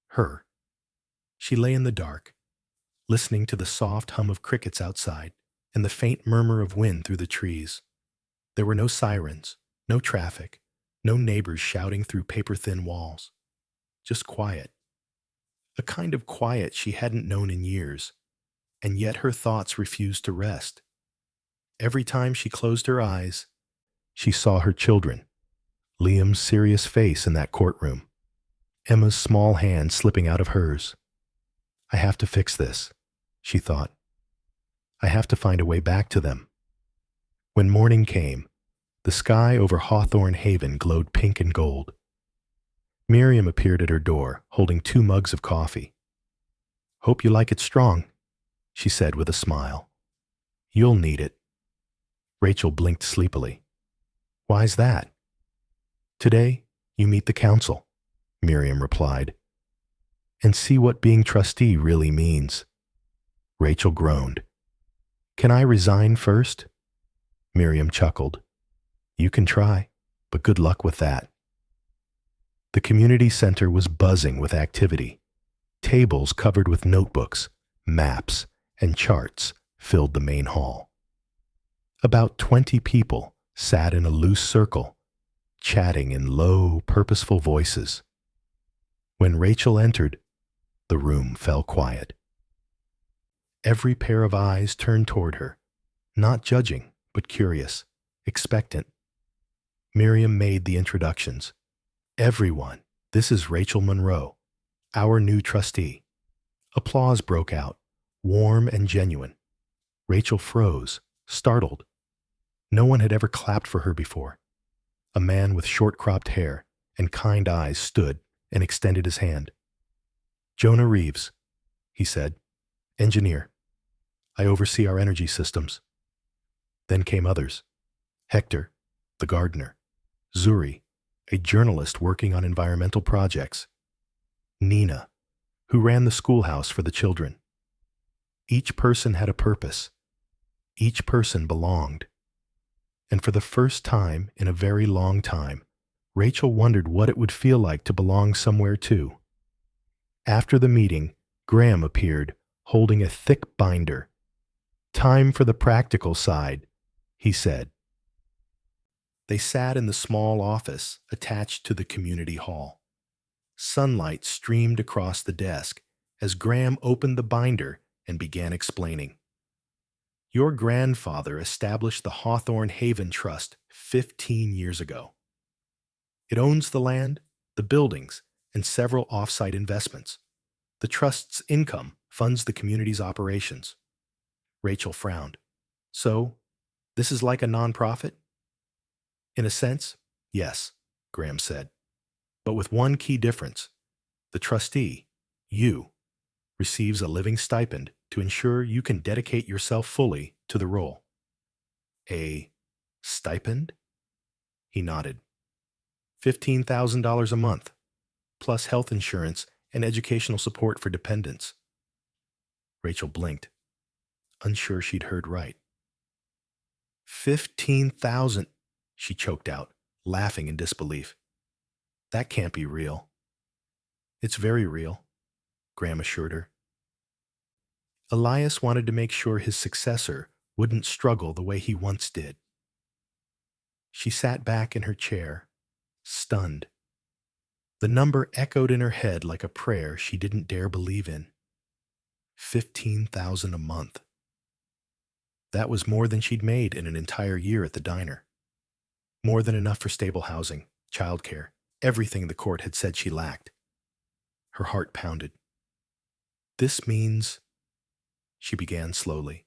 Her. She lay in the dark, listening to the soft hum of crickets outside and the faint murmur of wind through the trees. There were no sirens, no traffic, no neighbors shouting through paper-thin walls. Just quiet. A kind of quiet she hadn't known in years, and yet her thoughts refused to rest. Every time she closed her eyes, she saw her children, Liam's serious face in that courtroom, Emma's small hand slipping out of hers. I have to fix this, she thought. I have to find a way back to them. When morning came, the sky over Hawthorne Haven glowed pink and gold. Miriam appeared at her door, holding 2 mugs of coffee. Hope you like it strong, she said with a smile. You'll need it. Rachel blinked sleepily. Why's that? Today, you meet the council, Miriam replied, and see what being trustee really means. Rachel groaned. Can I resign first? Miriam chuckled. You can try, but good luck with that. The community center was buzzing with activity. Tables covered with notebooks, maps, and charts filled the main hall. About 20 people sat in a loose circle, chatting in low, purposeful voices. When Rachel entered, the room fell quiet. Every pair of eyes turned toward her, not judging, but curious, expectant. Miriam made the introductions. Everyone, this is Rachel Monroe, our new trustee. Applause broke out, warm and genuine. Rachel froze, startled. No one had ever clapped for her before. A man with short-cropped hair and kind eyes stood and extended his hand. Jonah Reeves, he said, engineer. I oversee our energy systems. Then came others. Hector, the gardener. Zuri, a journalist working on environmental projects. Nina, who ran the schoolhouse for the children. Each person had a purpose. Each person belonged. And for the first time in a very long time, Rachel wondered what it would feel like to belong somewhere too. After the meeting, Graham appeared, holding a thick binder. Time for the practical side, he said. They sat in the small office attached to the community hall. Sunlight streamed across the desk as Graham opened the binder and began explaining. Your grandfather established the Hawthorne Haven Trust 15 years ago. It owns the land, the buildings, and several off-site investments. The trust's income funds the community's operations. Rachel frowned. So, this is like a nonprofit? In a sense, yes, Graham said. But with one key difference. The trustee, you, receives a living stipend to ensure you can dedicate yourself fully to the role. A stipend? He nodded. $15,000 a month, plus health insurance and educational support for dependents. Rachel blinked, unsure she'd heard right. 15,000, she choked out, laughing in disbelief. That can't be real. It's very real, Graham assured her. Elias wanted to make sure his successor wouldn't struggle the way he once did. She sat back in her chair, stunned. The number echoed in her head like a prayer she didn't dare believe in. 15,000 a month. That was more than she'd made in an entire year at the diner. More than enough for stable housing, childcare, everything the court had said she lacked. Her heart pounded. This means, she began slowly.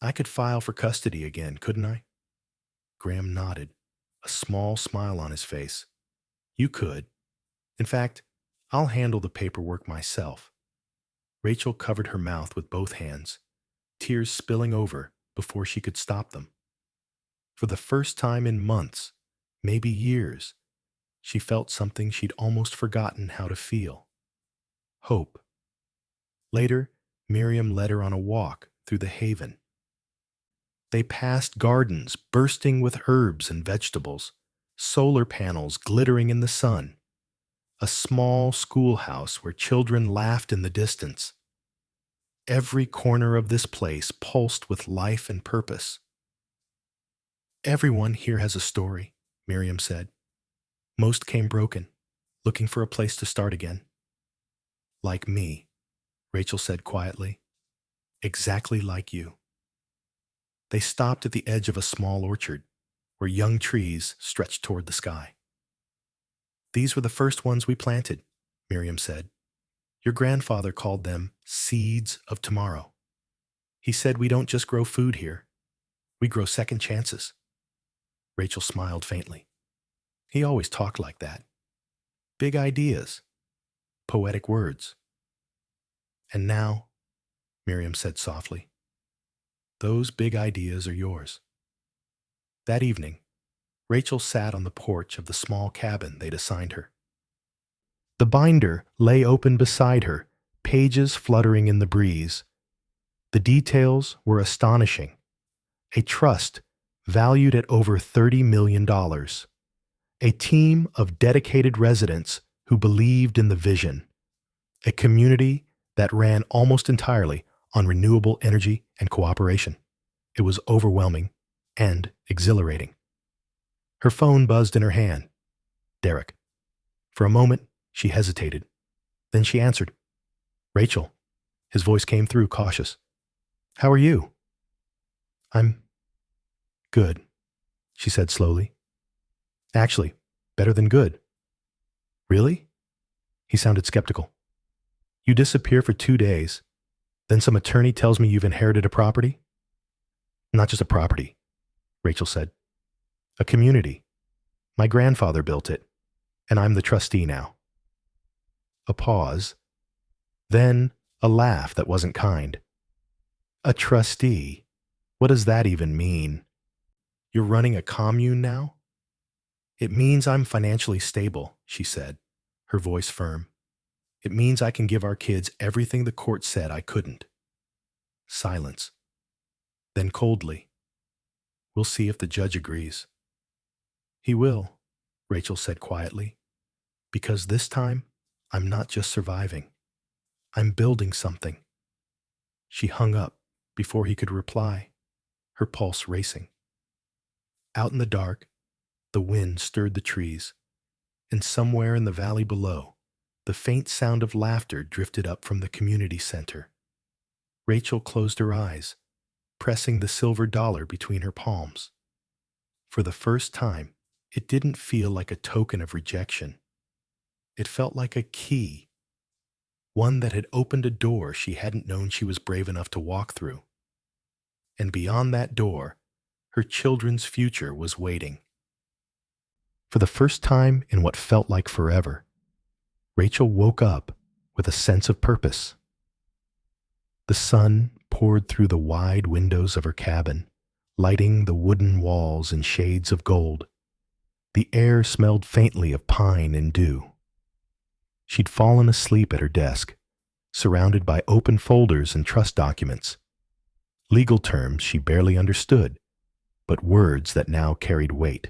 I could file for custody again, couldn't I? Graham nodded, a small smile on his face. You could. In fact, I'll handle the paperwork myself. Rachel covered her mouth with both hands, tears spilling over before she could stop them. For the first time in months, maybe years, she felt something she'd almost forgotten how to feel. Hope. Later, Miriam led her on a walk through the haven. They passed gardens bursting with herbs and vegetables, solar panels glittering in the sun, a small schoolhouse where children laughed in the distance. Every corner of this place pulsed with life and purpose. Everyone here has a story, Miriam said. Most came broken, looking for a place to start again. Like me, Rachel said quietly. Exactly like you. They stopped at the edge of a small orchard, where young trees stretched toward the sky. These were the first ones we planted, Miriam said. Your grandfather called them seeds of tomorrow. He said we don't just grow food here, we grow second chances. Rachel smiled faintly. He always talked like that. Big ideas, poetic words. And now, Miriam said softly, those big ideas are yours. That evening, Rachel sat on the porch of the small cabin they'd assigned her. The binder lay open beside her, pages fluttering in the breeze. The details were astonishing. A trust valued at over $30 million. A team of dedicated residents who believed in the vision. A community that ran almost entirely on renewable energy and cooperation. It was overwhelming and exhilarating. Her phone buzzed in her hand. Derek. For a moment, she hesitated. Then she answered. Rachel. His voice came through, cautious. How are you? I'm good, she said slowly. Actually, better than good. Really? He sounded skeptical. You disappear for 2 days, then some attorney tells me you've inherited a property? Not just a property, Rachel said. A community. My grandfather built it, and I'm the trustee now. A pause. Then a laugh that wasn't kind. A trustee? What does that even mean? You're running a commune now? It means I'm financially stable, she said, her voice firm. It means I can give our kids everything the court said I couldn't. Silence. Then coldly. We'll see if the judge agrees. He will, Rachel said quietly, because this time I'm not just surviving. I'm building something. She hung up before he could reply, her pulse racing. Out in the dark, the wind stirred the trees, and somewhere in the valley below, the faint sound of laughter drifted up from the community center. Rachel closed her eyes, pressing the silver dollar between her palms. For the first time, it didn't feel like a token of rejection. It felt like a key, one that had opened a door she hadn't known she was brave enough to walk through. And beyond that door, her children's future was waiting. For the first time in what felt like forever, Rachel woke up with a sense of purpose. The sun poured through the wide windows of her cabin, lighting the wooden walls in shades of gold. The air smelled faintly of pine and dew. She'd fallen asleep at her desk, surrounded by open folders and trust documents. Legal terms she barely understood, but words that now carried weight.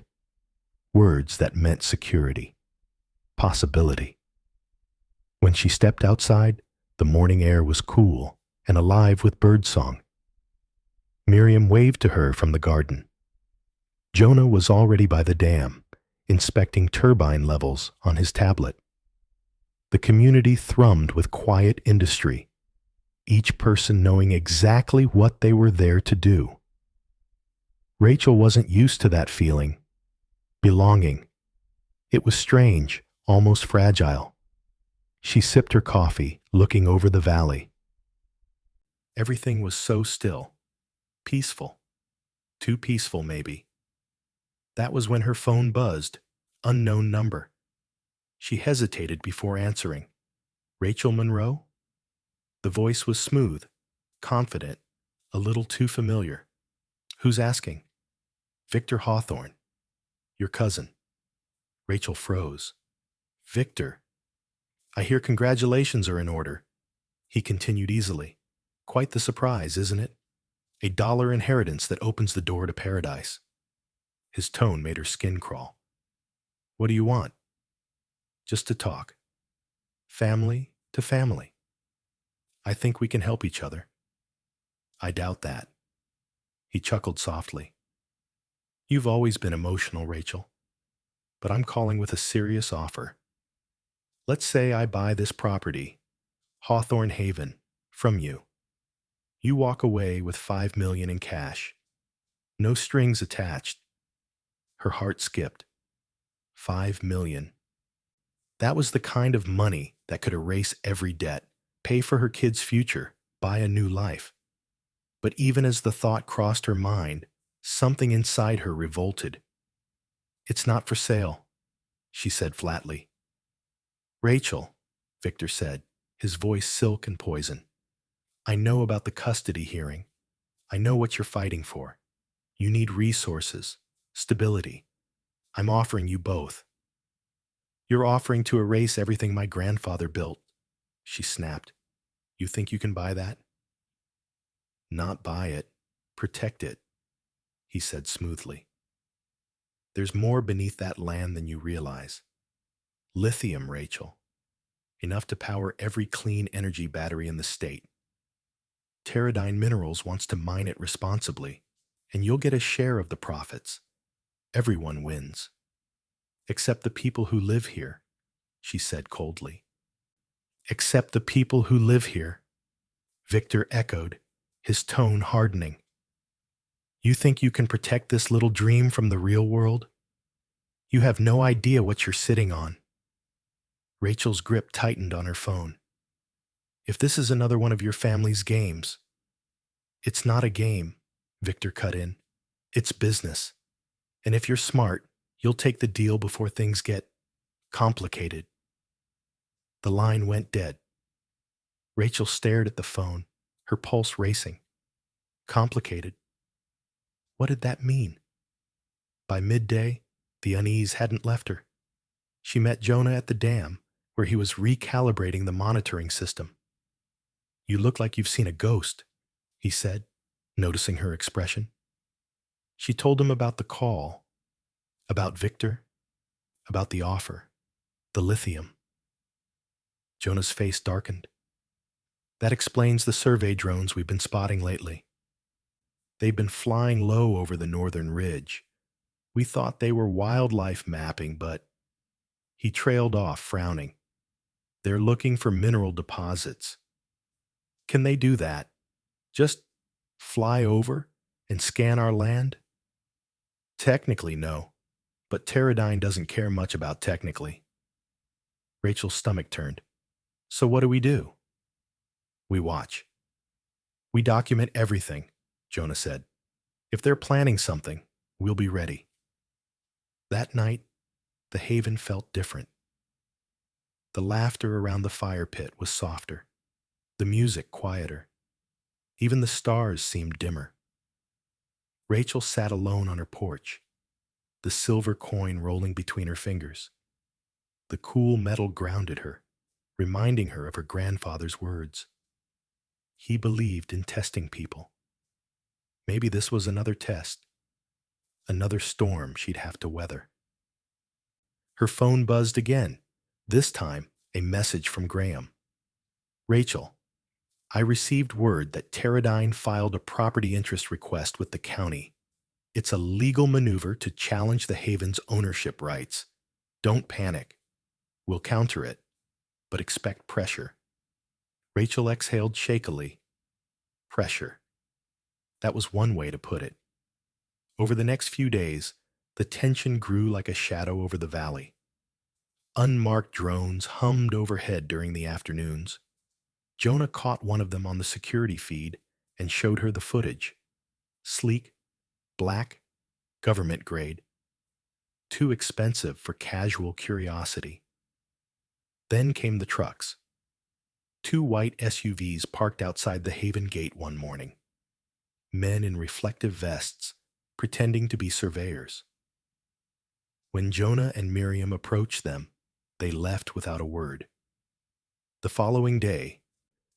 Words that meant security, possibility. When she stepped outside, the morning air was cool and alive with birdsong. Miriam waved to her from the garden. Jonah was already by the dam, inspecting turbine levels on his tablet. The community thrummed with quiet industry, each person knowing exactly what they were there to do. Rachel wasn't used to that feeling. Belonging. It was strange, almost fragile. She sipped her coffee, looking over the valley. Everything was so still, peaceful. Too peaceful, maybe. That was when her phone buzzed. Unknown number. She hesitated before answering. Rachel Monroe? The voice was smooth, confident, a little too familiar. Who's asking? Victor Hawthorne. Your cousin. Rachel froze. Victor. I hear congratulations are in order. He continued easily. Quite the surprise, isn't it? A dollar inheritance that opens the door to paradise. His tone made her skin crawl. What do you want? Just to talk. Family to family. I think we can help each other. I doubt that. He chuckled softly. You've always been emotional, Rachel, but I'm calling with a serious offer. Let's say I buy this property, Hawthorne Haven, from you. You walk away with $5 million in cash. No strings attached. Her heart skipped. $5 million. That was the kind of money that could erase every debt, pay for her kid's future, buy a new life. But even as the thought crossed her mind, something inside her revolted. It's not for sale, she said flatly. Rachel, Victor said, his voice silk and poison. I know about the custody hearing. I know what you're fighting for. You need resources, stability. I'm offering you both. You're offering to erase everything my grandfather built, she snapped. You think you can buy that? Not buy it, protect it, he said smoothly. There's more beneath that land than you realize. Lithium, Rachel. Enough to power every clean energy battery in the state. Teradyne Minerals wants to mine it responsibly, and you'll get a share of the profits. Everyone wins. Except the people who live here, she said coldly. Except the people who live here, Victor echoed, his tone hardening. You think you can protect this little dream from the real world? You have no idea what you're sitting on. Rachel's grip tightened on her phone. If this is another one of your family's games. It's not a game, Victor cut in. It's business. And if you're smart, you'll take the deal before things get complicated. The line went dead. Rachel stared at the phone, her pulse racing. Complicated. What did that mean? By midday, the unease hadn't left her. She met Jonah at the dam, where he was recalibrating the monitoring system. You look like you've seen a ghost, he said, noticing her expression. She told him about the call, about Victor, about the offer, the lithium. Jonah's face darkened. That explains the survey drones we've been spotting lately. They've been flying low over the northern ridge. We thought they were wildlife mapping, but... He trailed off, frowning. They're looking for mineral deposits. Can they do that? Just fly over and scan our land? Technically, no, but Pterodine doesn't care much about technically. Rachel's stomach turned. So what do? We watch. We document everything, Jonah said. If they're planning something, we'll be ready. That night, the haven felt different. The laughter around the fire pit was softer, the music quieter. Even the stars seemed dimmer. Rachel sat alone on her porch, the silver coin rolling between her fingers. The cool metal grounded her, reminding her of her grandfather's words. He believed in testing people. Maybe this was another test, another storm she'd have to weather. Her phone buzzed again, this time a message from Graham. Rachel, I received word that Pterodine filed a property interest request with the county. It's a legal maneuver to challenge the haven's ownership rights. Don't panic. We'll counter it, but expect pressure. Rachel exhaled shakily. Pressure. That was one way to put it. Over the next few days, the tension grew like a shadow over the valley. Unmarked drones hummed overhead during the afternoons. Jonah caught one of them on the security feed and showed her the footage. Sleek, black, government grade. Too expensive for casual curiosity. Then came the trucks. 2 white SUVs parked outside the Haven gate one morning. Men in reflective vests, pretending to be surveyors. When Jonah and Miriam approached them, they left without a word. The following day,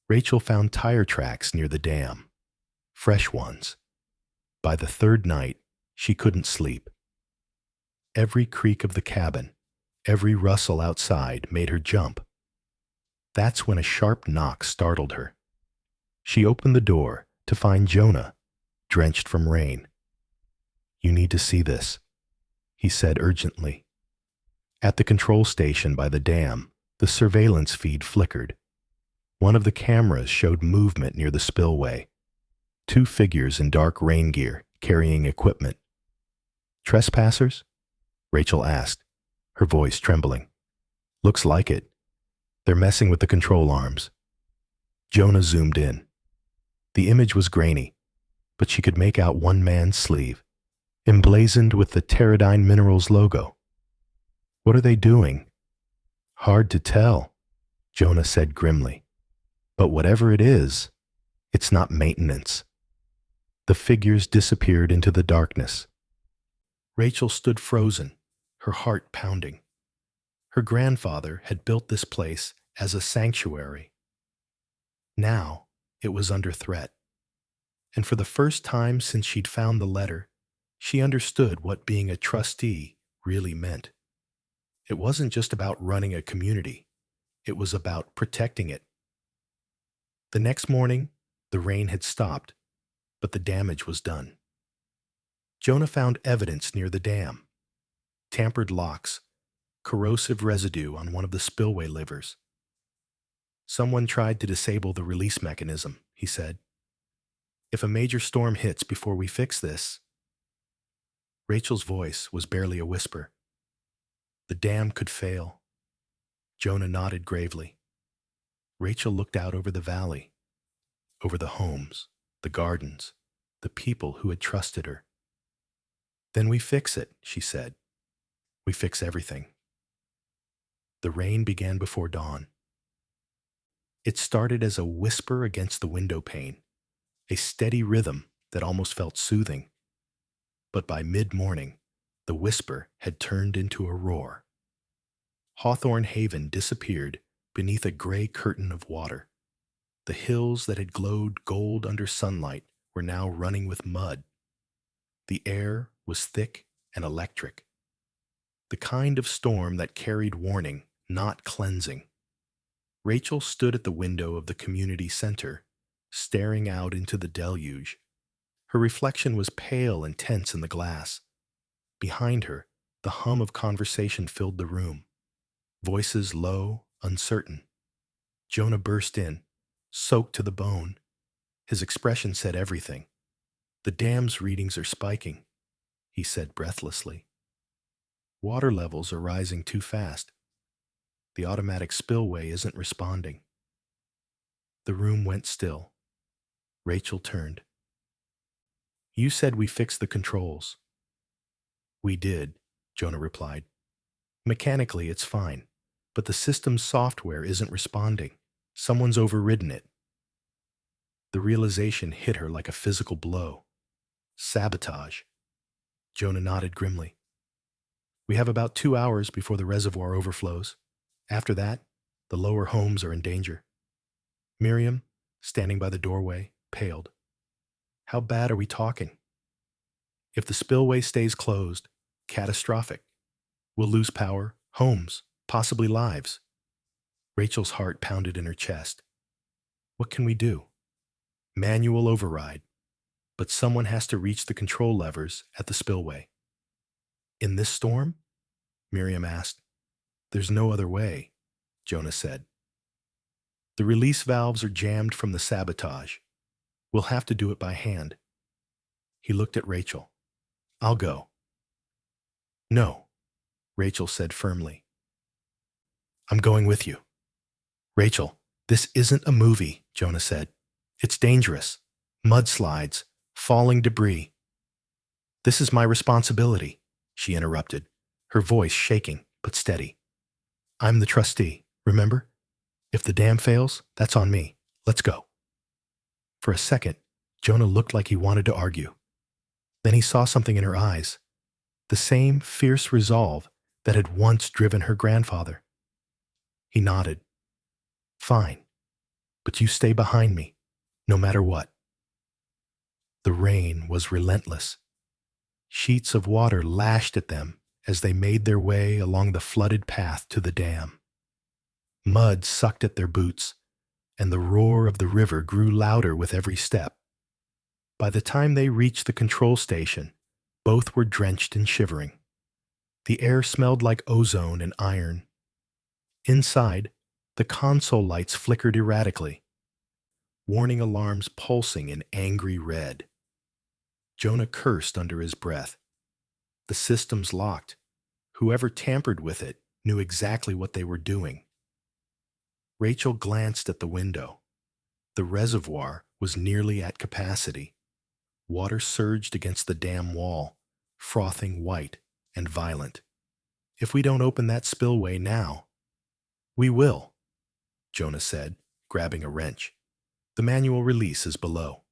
Rachel found tire tracks near the dam, fresh ones. By the third night, she couldn't sleep. Every creak of the cabin, every rustle outside made her jump. That's when a sharp knock startled her. She opened the door to find Jonah, drenched from rain. You need to see this, he said urgently. At the control station by the dam, the surveillance feed flickered. One of the cameras showed movement near the spillway. 2 figures in dark rain gear carrying equipment. Trespassers? Rachel asked, her voice trembling. Looks like it. They're messing with the control arms. Jonah zoomed in. The image was grainy, but she could make out one man's sleeve, emblazoned with the Pterodine Minerals logo. What are they doing? Hard to tell, Jonah said grimly. But whatever it is, it's not maintenance. The figures disappeared into the darkness. Rachel stood frozen, her heart pounding. Her grandfather had built this place as a sanctuary. Now it was under threat. And for the first time since she'd found the letter, she understood what being a trustee really meant. It wasn't just about running a community. It was about protecting it. The next morning, the rain had stopped, but the damage was done. Jonah found evidence near the dam. Tampered locks, corrosive residue on one of the spillway livers. Someone tried to disable the release mechanism, he said. If a major storm hits before we fix this... Rachel's voice was barely a whisper. The dam could fail. Jonah nodded gravely. Rachel looked out over the valley, over the homes, the gardens, the people who had trusted her. Then we fix it, she said. We fix everything. The rain began before dawn. It started as a whisper against the window pane, a steady rhythm that almost felt soothing. But by mid-morning, the whisper had turned into a roar. Hawthorne Haven disappeared beneath a gray curtain of water. The hills that had glowed gold under sunlight were now running with mud. The air was thick and electric. The kind of storm that carried warning, not cleansing. Rachel stood at the window of the community center, staring out into the deluge. Her reflection was pale and tense in the glass. Behind her, the hum of conversation filled the room. Voices low, uncertain. Jonah burst in, soaked to the bone, His expression said everything. "The dam's readings are spiking," he said breathlessly. "Water levels are rising too fast. The automatic spillway isn't responding." The room went still. Rachel turned. "You said we fixed the controls." "We did," Jonah replied. "Mechanically, it's fine, but the system's software isn't responding. Someone's overridden it." The realization hit her like a physical blow. Sabotage. Jonah nodded grimly. "We have about 2 hours before the reservoir overflows. After that, the lower homes are in danger." Miriam, standing by the doorway, paled. "How bad are we talking?" "If the spillway stays closed, catastrophic. We'll lose power, homes, possibly lives." Rachel's heart pounded in her chest. "What can we do?" "Manual override. But someone has to reach the control levers at the spillway." "In this storm?" Miriam asked. "There's no other way," Jonah said. "The release valves are jammed from the sabotage. We'll have to do it by hand." He looked at Rachel. "I'll go." "No," Rachel said firmly. "I'm going with you." "Rachel, this isn't a movie," Jonah said. "It's dangerous. Mudslides, falling debris." "This is my responsibility," she interrupted, her voice shaking but steady. "I'm the trustee, remember? If the dam fails, that's on me. Let's go." For a second, Jonah looked like he wanted to argue. Then he saw something in her eyes, the same fierce resolve that had once driven her grandfather. He nodded. "Fine, but you stay behind me, no matter what." The rain was relentless. Sheets of water lashed at them as they made their way along the flooded path to the dam. Mud sucked at their boots, and the roar of the river grew louder with every step. By the time they reached the control station, both were drenched and shivering. The air smelled like ozone and iron. Inside, the console lights flickered erratically, warning alarms pulsing in angry red. Jonah cursed under his breath. The system's locked. Whoever tampered with it knew exactly what they were doing. Rachel glanced at the window. The reservoir was nearly at capacity. Water surged against the dam wall, frothing white and violent. "If we don't open that spillway now—" "We will," Jonah said, grabbing a wrench. "The manual release is below."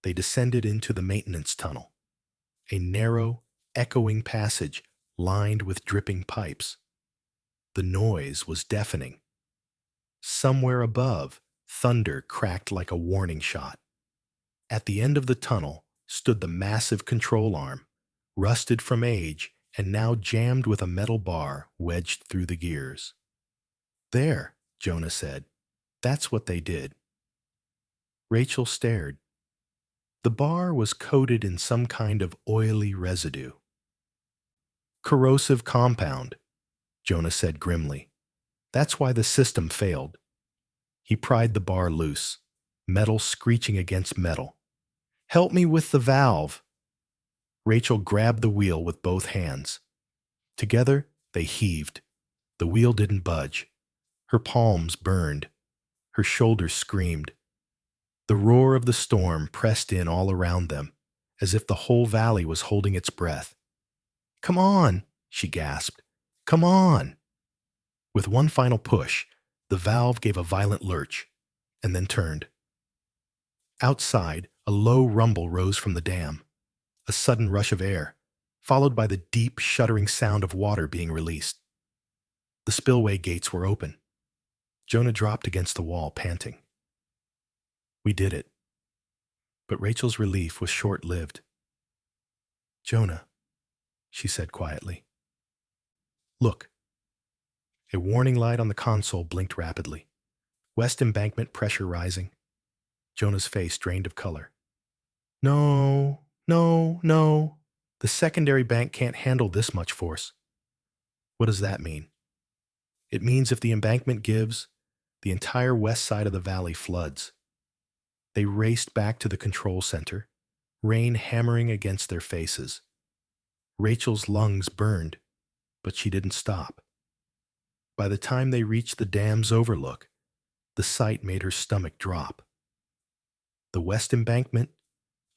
They descended into the maintenance tunnel, a narrow, echoing passage lined with dripping pipes. The noise was deafening. Somewhere above, thunder cracked like a warning shot. At the end of the tunnel stood the massive control arm, rusted from age and now jammed with a metal bar wedged through the gears. "There," Jonah said. "That's what they did." Rachel stared. The bar was coated in some kind of oily residue. "Corrosive compound," Jonah said grimly. "That's why the system failed." He pried the bar loose, metal screeching against metal. "Help me with the valve." Rachel grabbed the wheel with both hands. Together, they heaved. The wheel didn't budge. Her palms burned. Her shoulders screamed. The roar of the storm pressed in all around them, as if the whole valley was holding its breath. "Come on," she gasped. "Come on." With one final push, the valve gave a violent lurch, and then turned. Outside, a low rumble rose from the dam, a sudden rush of air, followed by the deep, shuddering sound of water being released. The spillway gates were open. Jonah dropped against the wall, panting. "We did it." But Rachel's relief was short-lived. "Jonah," she said quietly. "Look." A warning light on the console blinked rapidly. West embankment pressure rising. Jonah's face drained of color. "No, no, no. The secondary bank can't handle this much force." "What does that mean?" "It means if the embankment gives, the entire west side of the valley floods." They raced back to the control center, rain hammering against their faces. Rachel's lungs burned, but she didn't stop. By the time they reached the dam's overlook, the sight made her stomach drop. The west embankment,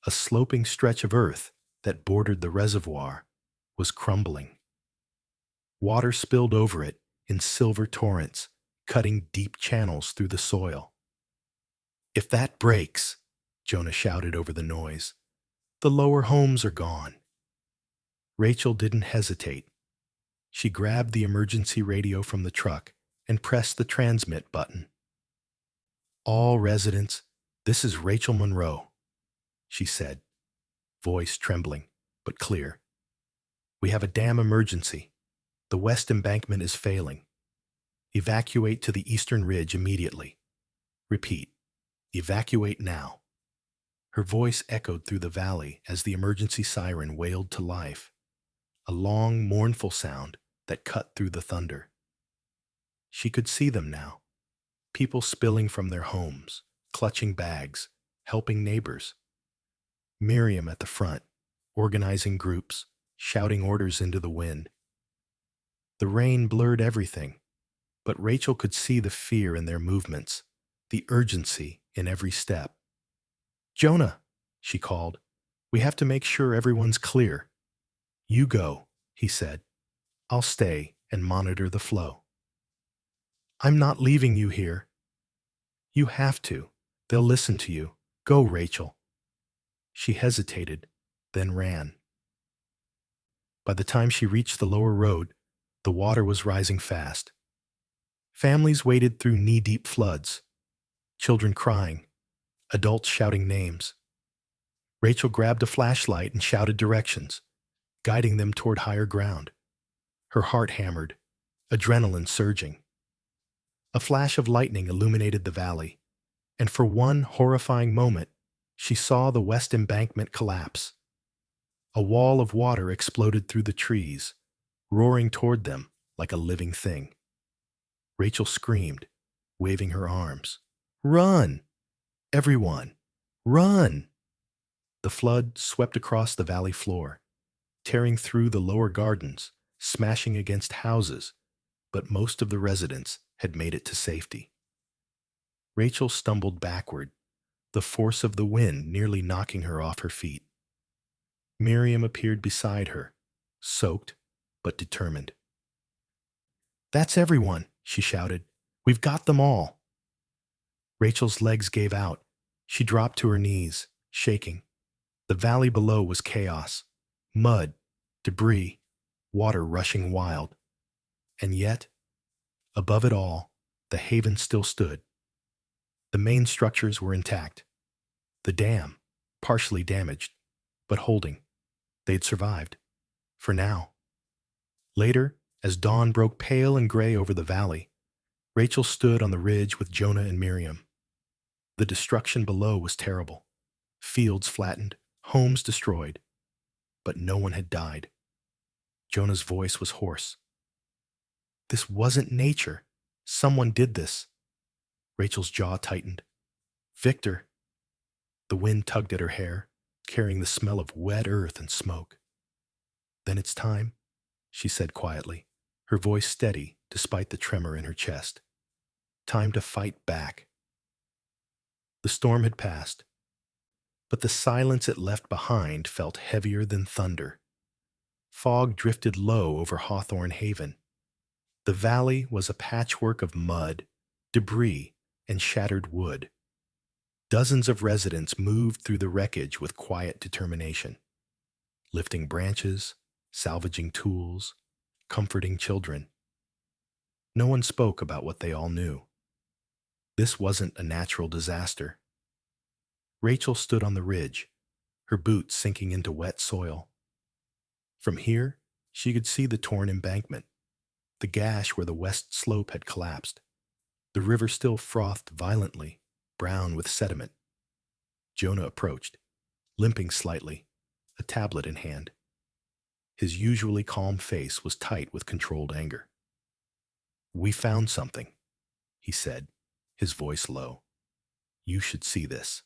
a sloping stretch of earth that bordered the reservoir, was crumbling. Water spilled over it in silver torrents, cutting deep channels through the soil. "If that breaks," Jonah shouted over the noise, "the lower homes are gone." Rachel didn't hesitate. She grabbed the emergency radio from the truck and pressed the transmit button. "All residents, this is Rachel Monroe," she said, voice trembling but clear. "We have a dam emergency. The west embankment is failing. Evacuate to the eastern ridge immediately. Repeat, evacuate now." Her voice echoed through the valley as the emergency siren wailed to life, a long, mournful sound that cut through the thunder. She could see them now, people spilling from their homes, clutching bags, helping neighbors. Miriam at the front, organizing groups, shouting orders into the wind. The rain blurred everything, but Rachel could see the fear in their movements, the urgency in every step. "Jonah," she called, "we have to make sure everyone's clear." "You go," he said. "I'll stay and monitor the flow." "I'm not leaving you here." "You have to. They'll listen to you. Go, Rachel." She hesitated, then ran. By the time she reached the lower road, the water was rising fast. Families waded through knee-deep floods, children crying, adults shouting names. Rachel grabbed a flashlight and shouted directions, guiding them toward higher ground. Her heart hammered, adrenaline surging. A flash of lightning illuminated the valley, and for one horrifying moment, she saw the west embankment collapse. A wall of water exploded through the trees, roaring toward them like a living thing. Rachel screamed, waving her arms. "Run! Everyone, run!" The flood swept across the valley floor, tearing through the lower gardens, smashing against houses, but most of the residents had made it to safety. Rachel stumbled backward, the force of the wind nearly knocking her off her feet. Miriam appeared beside her, soaked but determined. "That's everyone," she shouted. "We've got them all." Rachel's legs gave out. She dropped to her knees, shaking. The valley below was chaos. Mud, debris, water rushing wild. And yet, above it all, the haven still stood. The main structures were intact. The dam, partially damaged, but holding. They'd survived. For now. Later, as dawn broke pale and gray over the valley, Rachel stood on the ridge with Jonah and Miriam. The destruction below was terrible. Fields flattened, homes destroyed. But no one had died. Jonah's voice was hoarse. "This wasn't nature. Someone did this." Rachel's jaw tightened. "Victor." The wind tugged at her hair, carrying the smell of wet earth and smoke. "Then it's time," she said quietly, her voice steady despite the tremor in her chest. "Time to fight back." The storm had passed, but the silence it left behind felt heavier than thunder. Fog drifted low over Hawthorne Haven. The valley was a patchwork of mud, debris, and shattered wood. Dozens of residents moved through the wreckage with quiet determination, lifting branches, salvaging tools, comforting children. No one spoke about what they all knew. This wasn't a natural disaster. Rachel stood on the ridge, her boots sinking into wet soil. From here, she could see the torn embankment, the gash where the west slope had collapsed. The river still frothed violently, brown with sediment. Jonah approached, limping slightly, a tablet in hand. His usually calm face was tight with controlled anger. "We found something," he said, his voice low. "You should see this."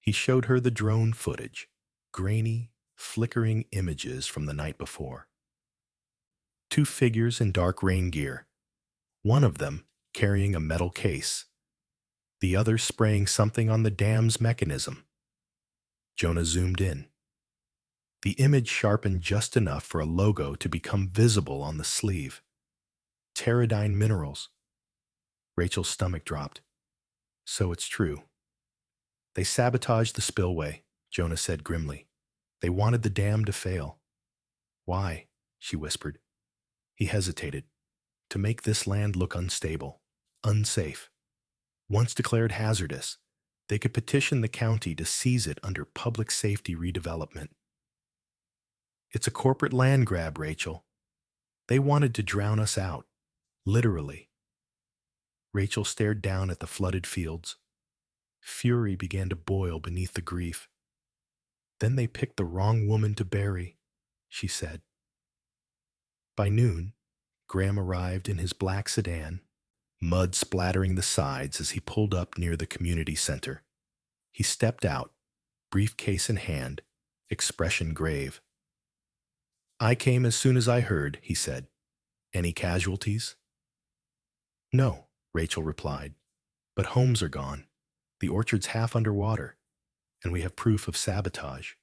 He showed her the drone footage, grainy, flickering images from the night before. Two figures in dark rain gear, one of them carrying a metal case, the other spraying something on the dam's mechanism. Jonah zoomed in. The image sharpened just enough for a logo to become visible on the sleeve. Pteridine Minerals. Rachel's stomach dropped. So it's true. They sabotaged the spillway, Jonah said grimly. They wanted the dam to fail. Why? She whispered. He hesitated. To make this land look unstable, unsafe. Once declared hazardous, they could petition the county to seize it under public safety redevelopment. It's a corporate land grab, Rachel. They wanted to drown us out, literally. Rachel stared down at the flooded fields. Fury began to boil beneath the grief. Then they picked the wrong woman to bury, she said. By noon, Graham arrived in his black sedan, mud splattering the sides as he pulled up near the community center. He stepped out, briefcase in hand, expression grave. I came as soon as I heard, he said. Any casualties? No, Rachel replied, but homes are gone. The orchard's half underwater, and we have proof of sabotage.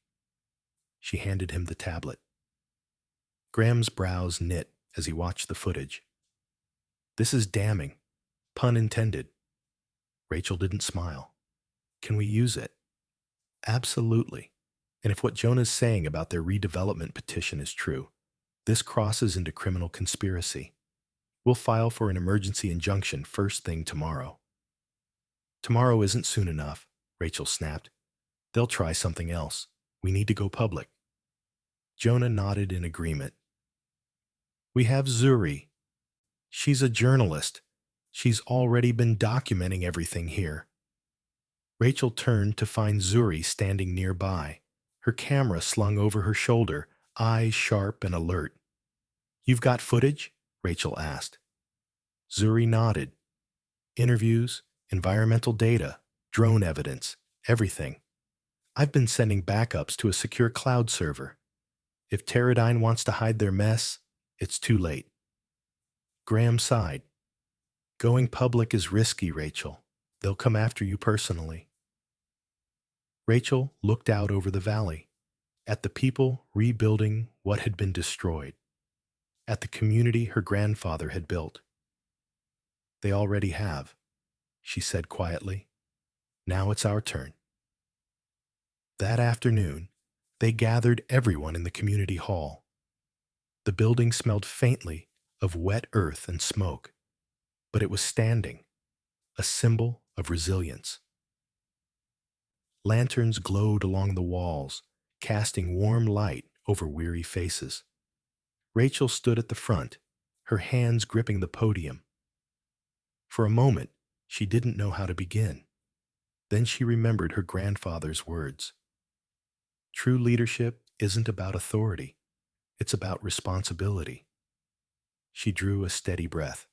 She handed him the tablet. Graham's brows knit as he watched the footage. This is damning, pun intended. Rachel didn't smile. Can we use it? Absolutely. And if what Jonah's saying about their redevelopment petition is true, this crosses into criminal conspiracy. We'll file for an emergency injunction first thing tomorrow. Tomorrow isn't soon enough, Rachel snapped. They'll try something else. We need to go public. Jonah nodded in agreement. We have Zuri. She's a journalist. She's already been documenting everything here. Rachel turned to find Zuri standing nearby, her camera slung over her shoulder, eyes sharp and alert. You've got footage? Rachel asked. Zuri nodded. Interviews, environmental data, drone evidence, everything. I've been sending backups to a secure cloud server. If Pteridine wants to hide their mess, it's too late. Graham sighed. Going public is risky, Rachel. They'll come after you personally. Rachel looked out over the valley, at the people rebuilding what had been destroyed, at the community her grandfather had built. They already have, she said quietly. Now it's our turn. That afternoon, they gathered everyone in the community hall. The building smelled faintly of wet earth and smoke, but it was standing, a symbol of resilience. Lanterns glowed along the walls, casting warm light over weary faces. Rachel stood at the front, her hands gripping the podium. For a moment, she didn't know how to begin. Then she remembered her grandfather's words. True leadership isn't about authority. It's about responsibility. She drew a steady breath.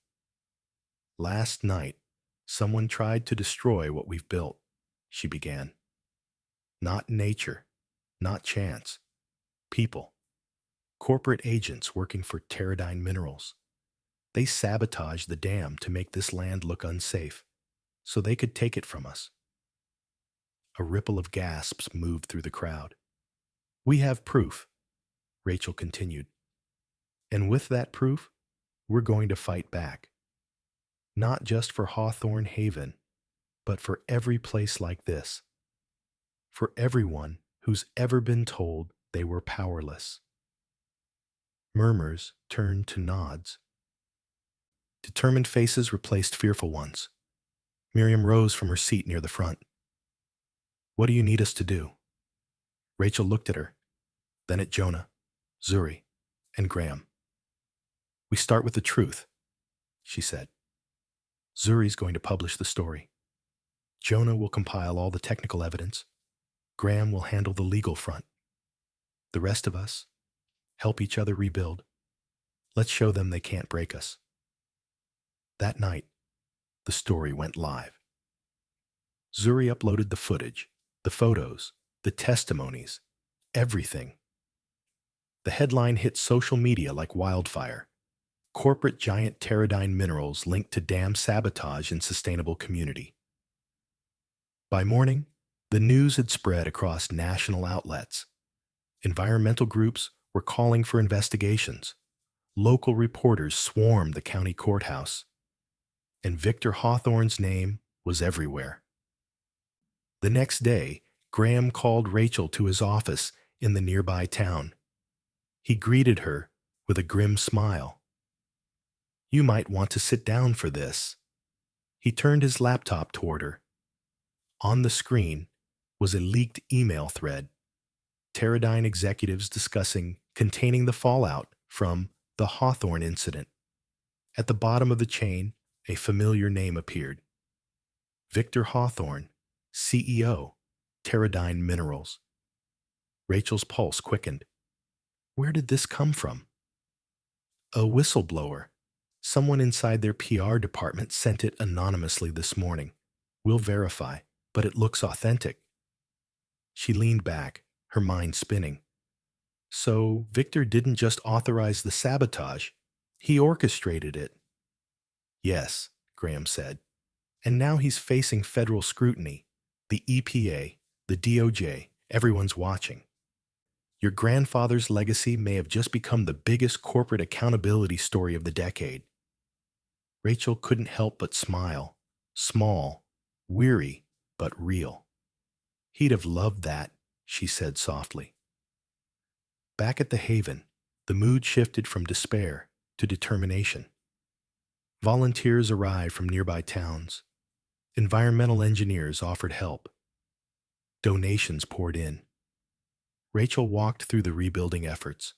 Last night, someone tried to destroy what we've built, she began. Not nature, not chance. People. Corporate agents working for Pteridine Minerals. They sabotaged the dam to make this land look unsafe, so they could take it from us. A ripple of gasps moved through the crowd. We have proof, Rachel continued. And with that proof, we're going to fight back. Not just for Hawthorne Haven, but for every place like this. For everyone who's ever been told they were powerless. Murmurs turned to nods. Determined faces replaced fearful ones. Miriam rose from her seat near the front. What do you need us to do? Rachel looked at her, then at Jonah, Zuri, and Graham. We start with the truth, she said. Zuri's going to publish the story. Jonah will compile all the technical evidence. Graham will handle the legal front. The rest of us help each other rebuild. Let's show them they can't break us. That night, the story went live. Zuri uploaded the footage, The photos, the testimonies, everything. The headline hit social media like wildfire. Corporate giant Teradyne Minerals linked to dam sabotage in sustainable community. By morning, the news had spread across national outlets. Environmental groups were calling for investigations. Local reporters swarmed the county courthouse. And Victor Hawthorne's name was everywhere. The next day, Graham called Rachel to his office in the nearby town. He greeted her with a grim smile. "You might want to sit down for this." He turned his laptop toward her. On the screen was a leaked email thread. Teradyne executives discussing containing the fallout from the Hawthorne incident. At the bottom of the chain, a familiar name appeared. Victor Hawthorne, CEO, Teradyne Minerals. Rachel's pulse quickened. Where did this come from? A whistleblower. Someone inside their PR department sent it anonymously this morning. We'll verify, but it looks authentic. She leaned back, her mind spinning. So Victor didn't just authorize the sabotage, he orchestrated it. Yes, Graham said. And now he's facing federal scrutiny. The EPA, the DOJ, everyone's watching. Your grandfather's legacy may have just become the biggest corporate accountability story of the decade. Rachel couldn't help but smile. Small, weary, but real. He'd have loved that, she said softly. Back at the Haven, the mood shifted from despair to determination. Volunteers arrived from nearby towns. Environmental engineers offered help. Donations poured in. Rachel walked through the rebuilding efforts,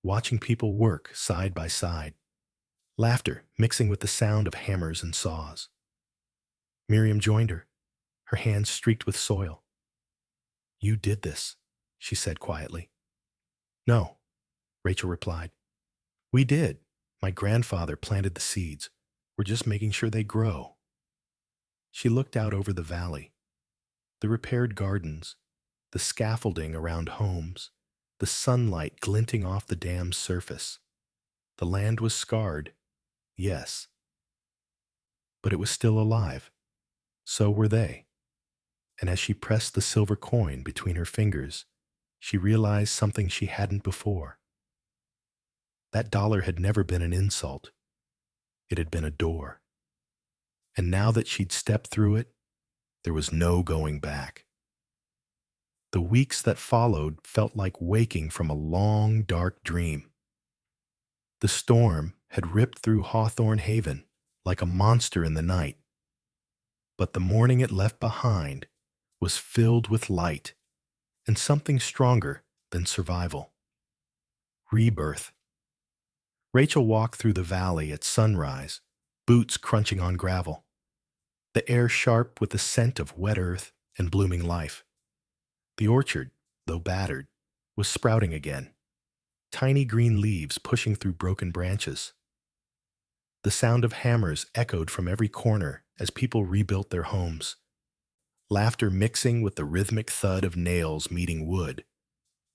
watching people work side by side, laughter mixing with the sound of hammers and saws. Miriam joined her, her hands streaked with soil. You did this, she said quietly. No, Rachel replied. We did. My grandfather planted the seeds. We're just making sure they grow. She looked out over the valley. The repaired gardens, the scaffolding around homes, the sunlight glinting off the dam's surface. The land was scarred, yes. But it was still alive. So were they. And as she pressed the silver coin between her fingers, she realized something she hadn't before. That dollar had never been an insult. It had been a door. And now that she'd stepped through it, there was no going back. The weeks that followed felt like waking from a long, dark dream. The storm had ripped through Hawthorne Haven like a monster in the night. But the morning it left behind was filled with light and something stronger than survival. Rebirth. Rachel walked through the valley at sunrise, boots crunching on gravel. The air sharp with the scent of wet earth and blooming life. The orchard, though battered, was sprouting again, tiny green leaves pushing through broken branches. The sound of hammers echoed from every corner as people rebuilt their homes, laughter mixing with the rhythmic thud of nails meeting wood.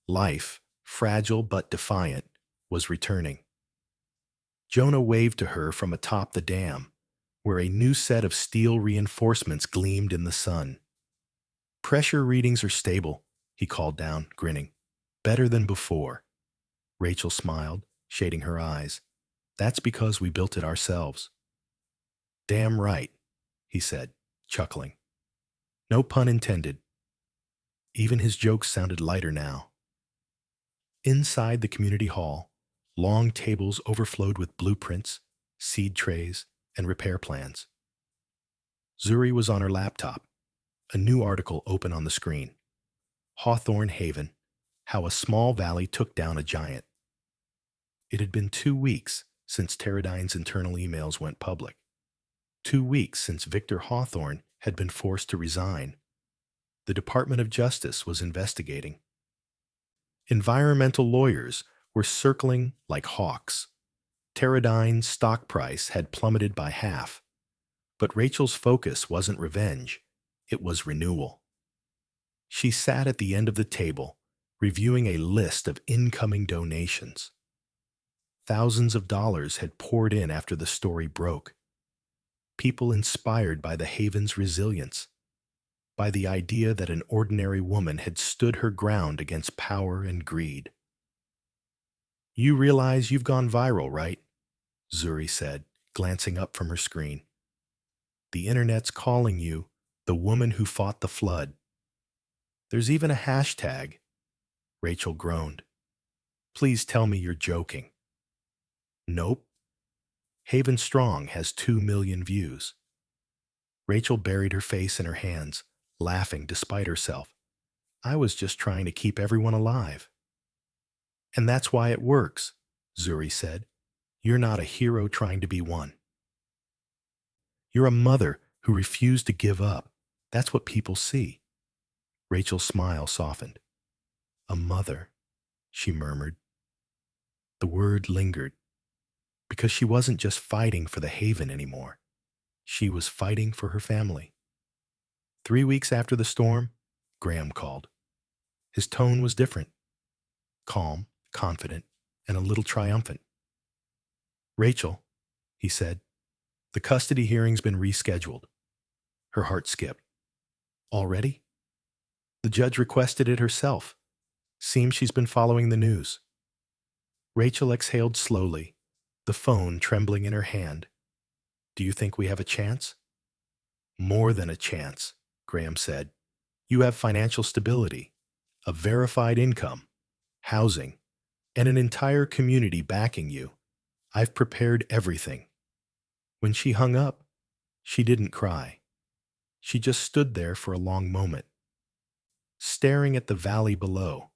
Life, fragile but defiant, was returning. Jonah waved to her from atop the dam, where a new set of steel reinforcements gleamed in the sun. Pressure readings are stable, he called down, grinning. Better than before. Rachel smiled, shading her eyes. That's because we built it ourselves. Damn right, he said, chuckling. No pun intended. Even his jokes sounded lighter now. Inside the community hall, long tables overflowed with blueprints, seed trays, and repair plans. Zuri was on her laptop, a new article open on the screen. Hawthorne Haven, How a Small Valley Took Down a Giant. It had been 2 weeks since Teradyne's internal emails went public. 2 weeks since Victor Hawthorne had been forced to resign. The Department of Justice was investigating. Environmental lawyers were circling like hawks. Teradyne's stock price had plummeted by half. But Rachel's focus wasn't revenge, it was renewal. She sat at the end of the table, reviewing a list of incoming donations. Thousands of dollars had poured in after the story broke. People inspired by the Haven's resilience, by the idea that an ordinary woman had stood her ground against power and greed. "You realize you've gone viral, right?" Zuri said, glancing up from her screen. "The internet's calling you the woman who fought the flood. There's even a hashtag." Rachel groaned. "Please tell me you're joking." "Nope. Haven Strong has 2 million views." Rachel buried her face in her hands, laughing despite herself. "I was just trying to keep everyone alive." "And that's why it works," Zuri said. "You're not a hero trying to be one. You're a mother who refused to give up. That's what people see." Rachel's smile softened. "A mother," she murmured. The word lingered, because she wasn't just fighting for the Haven anymore. She was fighting for her family. 3 weeks after the storm, Graham called. His tone was different, calm, confident, and a little triumphant. "Rachel," he said, "the custody hearing's been rescheduled." Her heart skipped. "Already?" "The judge requested it herself. Seems she's been following the news." Rachel exhaled slowly, the phone trembling in her hand. "Do you think we have a chance?" "More than a chance," Graham said. "You have financial stability, a verified income, housing, and an entire community backing you. I've prepared everything." When she hung up, she didn't cry. She just stood there for a long moment, staring at the valley below,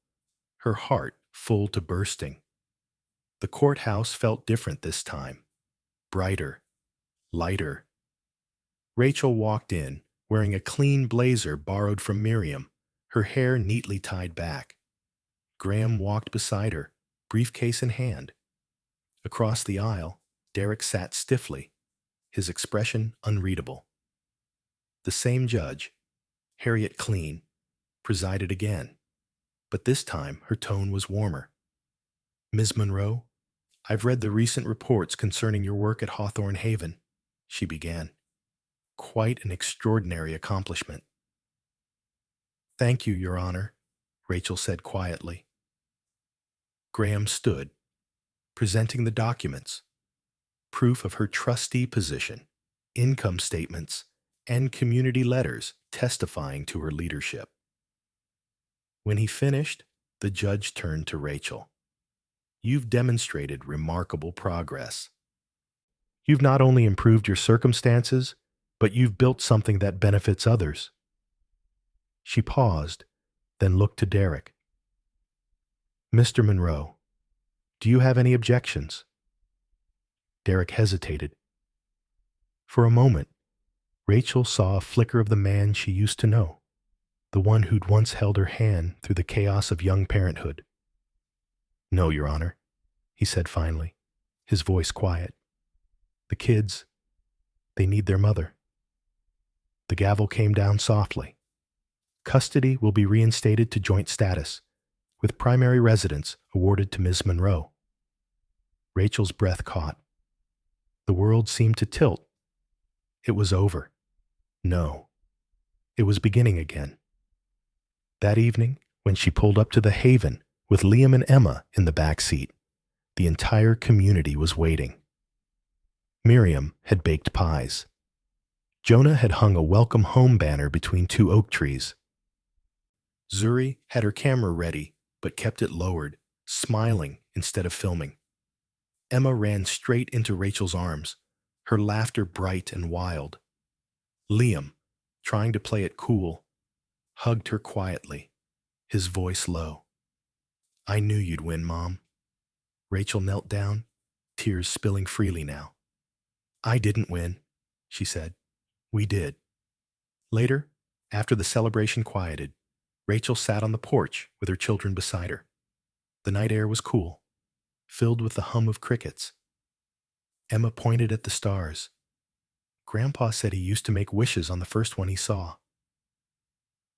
her heart full to bursting. The courthouse felt different this time, brighter, lighter. Rachel walked in, wearing a clean blazer borrowed from Miriam, her hair neatly tied back. Graham walked beside her, briefcase in hand. Across the aisle, Derek sat stiffly, his expression unreadable. The same judge, Harriet Clean, presided again, but this time her tone was warmer. "Ms. Monroe, I've read the recent reports concerning your work at Hawthorne Haven," she began. "Quite an extraordinary accomplishment." "Thank you, Your Honor," Rachel said quietly. Graham stood, presenting the documents, proof of her trustee position, income statements, and community letters testifying to her leadership. When he finished, the judge turned to Rachel. "You've demonstrated remarkable progress. You've not only improved your circumstances, but you've built something that benefits others." She paused, then looked to Derek. "Mr. Monroe, do you have any objections?" Derek hesitated. For a moment, Rachel saw a flicker of the man she used to know, the one who'd once held her hand through the chaos of young parenthood. "No, Your Honor," he said finally, his voice quiet. "The kids, they need their mother." The gavel came down softly. Custody will be reinstated to joint status, with primary residence awarded to Ms. Monroe. Rachel's breath caught. The world seemed to tilt. It was over. No, it was beginning again. That evening, when she pulled up to the Haven with Liam and Emma in the back seat, the entire community was waiting. Miriam had baked pies. Jonah had hung a welcome home banner between 2 oak trees. Zuri had her camera ready, but kept it lowered, smiling instead of filming. Emma ran straight into Rachel's arms, her laughter bright and wild. Liam, trying to play it cool, hugged her quietly, his voice low. "I knew you'd win, Mom." Rachel knelt down, tears spilling freely now. "I didn't win," she said. "We did." Later, after the celebration quieted, Rachel sat on the porch with her children beside her. The night air was cool, filled with the hum of crickets. Emma pointed at the stars. "Grandpa said he used to make wishes on the first one he saw."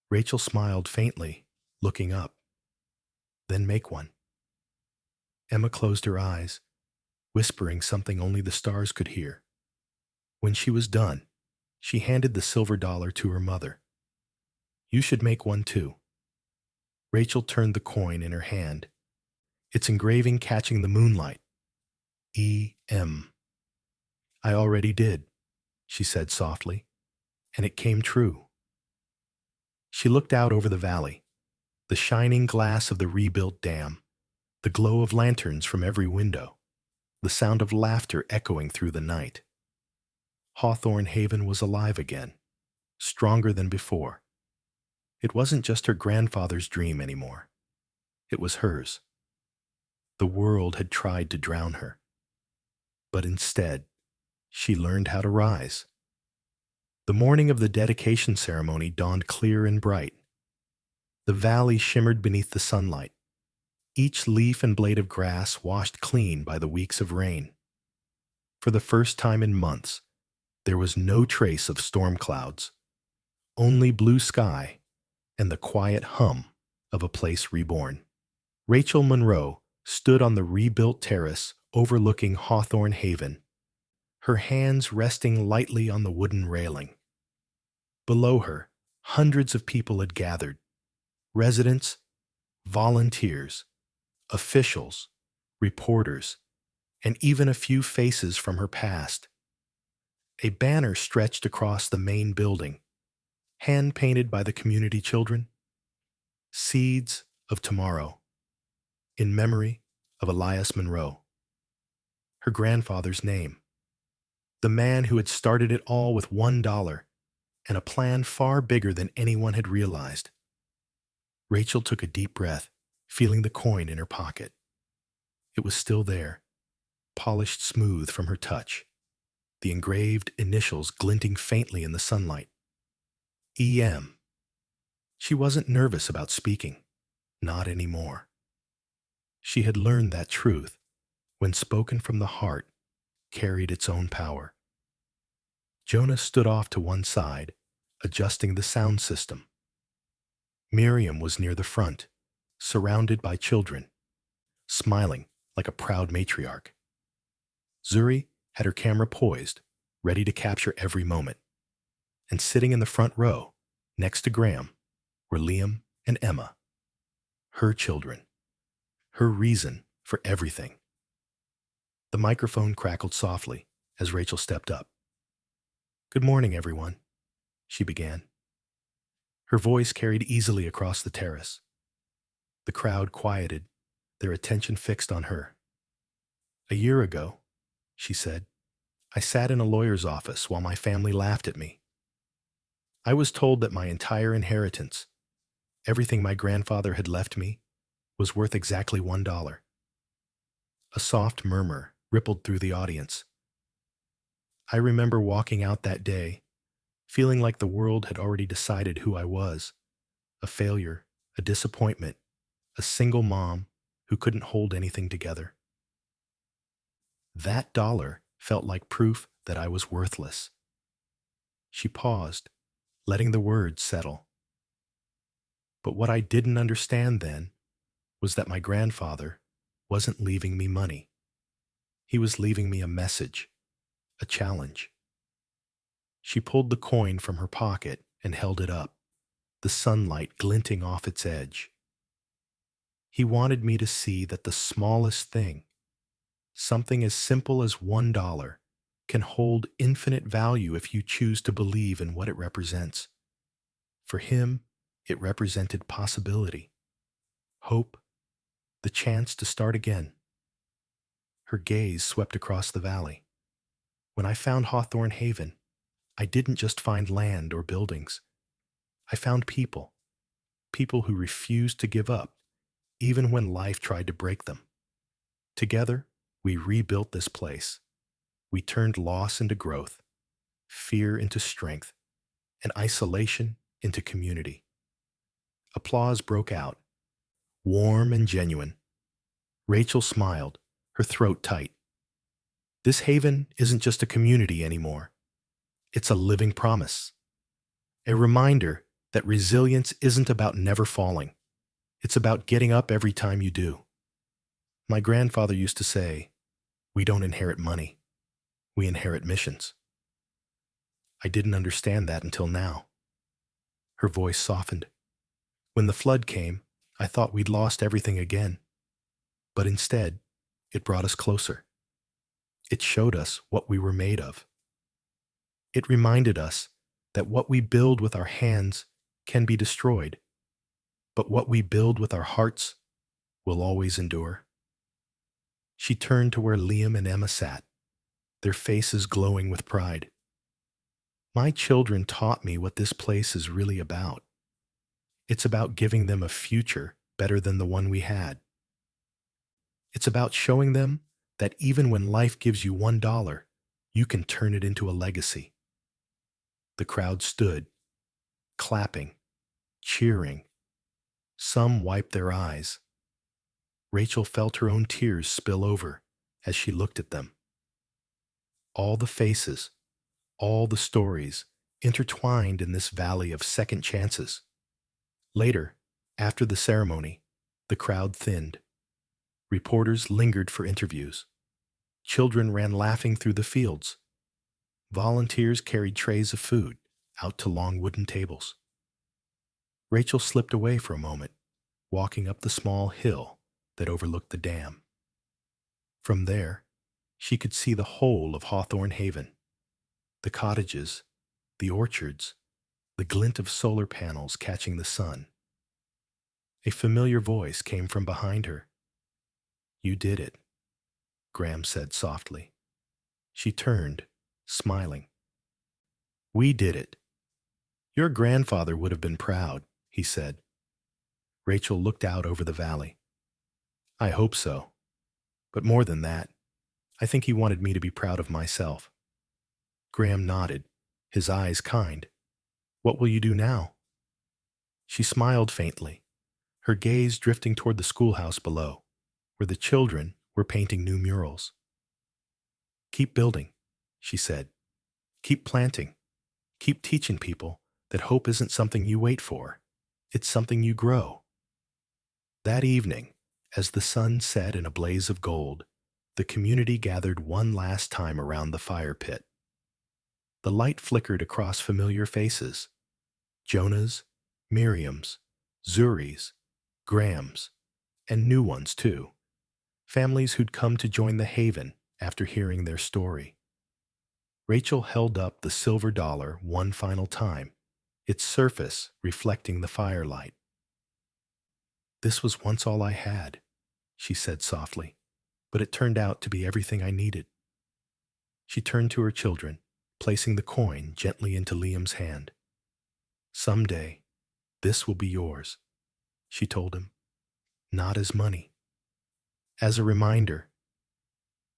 Rachel smiled faintly, looking up. Then make one. Emma closed her eyes, whispering something only the stars could hear. When she was done, she handed the silver dollar to her mother. You should make one too. Rachel turned the coin in her hand, its engraving catching the moonlight. E.M. I already did, she said softly, and it came true. She looked out over the valley, the shining glass of the rebuilt dam, the glow of lanterns from every window, the sound of laughter echoing through the night. Hawthorne Haven was alive again, stronger than before. It wasn't just her grandfather's dream anymore. It was hers. The world had tried to drown her, but instead, she learned how to rise. The morning of the dedication ceremony dawned clear and bright. The valley shimmered beneath the sunlight, each leaf and blade of grass washed clean by the weeks of rain. For the first time in months, there was no trace of storm clouds, only blue sky and the quiet hum of a place reborn. Rachel Monroe stood on the rebuilt terrace overlooking Hawthorne Haven, her hands resting lightly on the wooden railing. Below her, hundreds of people had gathered: residents, volunteers, officials, reporters, and even a few faces from her past. A banner stretched across the main building, hand-painted by the community children. Seeds of Tomorrow, in memory of Elias Monroe. Her grandfather's name. The man who had started it all with $1 and a plan far bigger than anyone had realized. Rachel took a deep breath, feeling the coin in her pocket. It was still there, polished smooth from her touch, the engraved initials glinting faintly in the sunlight. E.M. She wasn't nervous about speaking, not anymore. She had learned that truth, when spoken from the heart, carried its own power. Jonah stood off to one side, adjusting the sound system. Miriam was near the front, surrounded by children, smiling like a proud matriarch. Zuri had her camera poised, ready to capture every moment. And sitting in the front row, next to Graham, were Liam and Emma. Her children. Her reason for everything. The microphone crackled softly as Rachel stepped up. Good morning, everyone, she began. Her voice carried easily across the terrace. The crowd quieted, their attention fixed on her. A year ago, she said, I sat in a lawyer's office while my family laughed at me. I was told that my entire inheritance, everything my grandfather had left me, was worth exactly $1. A soft murmur rippled through the audience. I remember walking out that day, feeling like the world had already decided who I was, a failure, a disappointment, a single mom who couldn't hold anything together. That dollar felt like proof that I was worthless. She paused, letting the words settle. But what I didn't understand then was that my grandfather wasn't leaving me money. He was leaving me a message, a challenge. She pulled the coin from her pocket and held it up, the sunlight glinting off its edge. He wanted me to see that the smallest thing, something as simple as $1, can hold infinite value if you choose to believe in what it represents. For him, it represented possibility, hope, the chance to start again. Her gaze swept across the valley. When I found Hawthorne Haven, I didn't just find land or buildings. I found people, people who refused to give up, even when life tried to break them. Together, we rebuilt this place. We turned loss into growth, fear into strength, and isolation into community. Applause broke out, warm and genuine. Rachel smiled, her throat tight. This haven isn't just a community anymore. It's a living promise, a reminder that resilience isn't about never falling. It's about getting up every time you do. My grandfather used to say, "We don't inherit money, we inherit missions." I didn't understand that until now. Her voice softened. When the flood came, I thought we'd lost everything again. But instead, it brought us closer. It showed us what we were made of. It reminded us that what we build with our hands can be destroyed, but what we build with our hearts will always endure. She turned to where Liam and Emma sat, their faces glowing with pride. My children taught me what this place is really about. It's about giving them a future better than the one we had. It's about showing them that even when life gives you $1, you can turn it into a legacy. The crowd stood, clapping, cheering. Some wiped their eyes. Rachel felt her own tears spill over as she looked at them. All the faces, all the stories intertwined in this valley of second chances. Later, after the ceremony, the crowd thinned. Reporters lingered for interviews. Children ran laughing through the fields. Volunteers carried trays of food out to long wooden tables. Rachel slipped away for a moment, walking up the small hill that overlooked the dam. From there, she could see the whole of Hawthorne Haven. The cottages, the orchards, the glint of solar panels catching the sun. A familiar voice came from behind her. "You did it," Graham said softly. She turned, smiling. "We did it. Your grandfather would have been proud," he said. Rachel looked out over the valley. "I hope so. But more than that, I think he wanted me to be proud of myself." Graham nodded, his eyes kind. "What will you do now?" She smiled faintly, her gaze drifting toward the schoolhouse below, where the children were painting new murals. "Keep building," she said. "Keep planting. Keep teaching people that hope isn't something you wait for. It's something you grow." That evening, as the sun set in a blaze of gold, the community gathered one last time around the fire pit. The light flickered across familiar faces: Jonah's, Miriam's, Zuri's, Graham's, and new ones too, families who'd come to join the haven after hearing their story. Rachel held up the silver dollar one final time, its surface reflecting the firelight. "This was once all I had," she said softly, "but it turned out to be everything I needed." She turned to her children, placing the coin gently into Liam's hand. "Someday, this will be yours," she told him, "not as money, as a reminder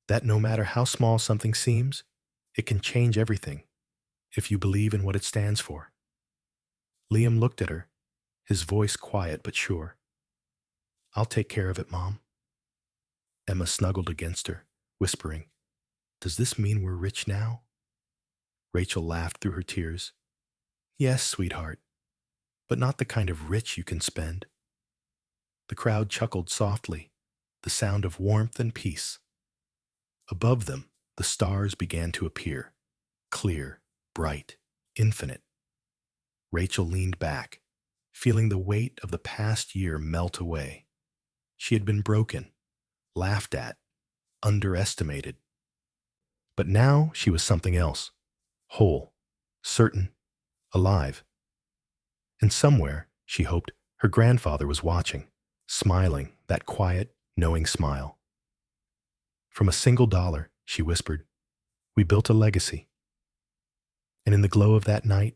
that no matter how small something seems, it can change everything if you believe in what it stands for." Liam looked at her, his voice quiet but sure. "I'll take care of it, Mom." Emma snuggled against her, whispering, "Does this mean we're rich now?" Rachel laughed through her tears. "Yes, sweetheart, but not the kind of rich you can spend." The crowd chuckled softly, the sound of warmth and peace. Above them, the stars began to appear, clear, bright, infinite. Rachel leaned back, feeling the weight of the past year melt away. She had been broken, laughed at, underestimated. But now she was something else, whole, certain, alive. And somewhere, she hoped, her grandfather was watching, smiling, that quiet, knowing smile. "From a single dollar," she whispered, "we built a legacy." And in the glow of that night,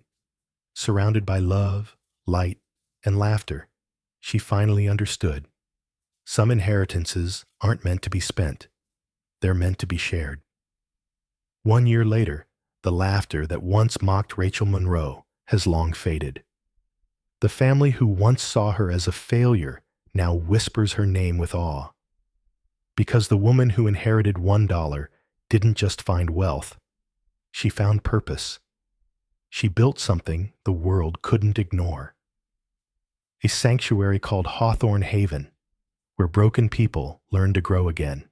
surrounded by love, light, and laughter, she finally understood. Some inheritances aren't meant to be spent. They're meant to be shared. 1 year later, the laughter that once mocked Rachel Monroe has long faded. The family who once saw her as a failure now whispers her name with awe. Because the woman who inherited $1 didn't just find wealth, she found purpose. She built something the world couldn't ignore, a sanctuary called Hawthorne Haven, where broken people learn to grow again.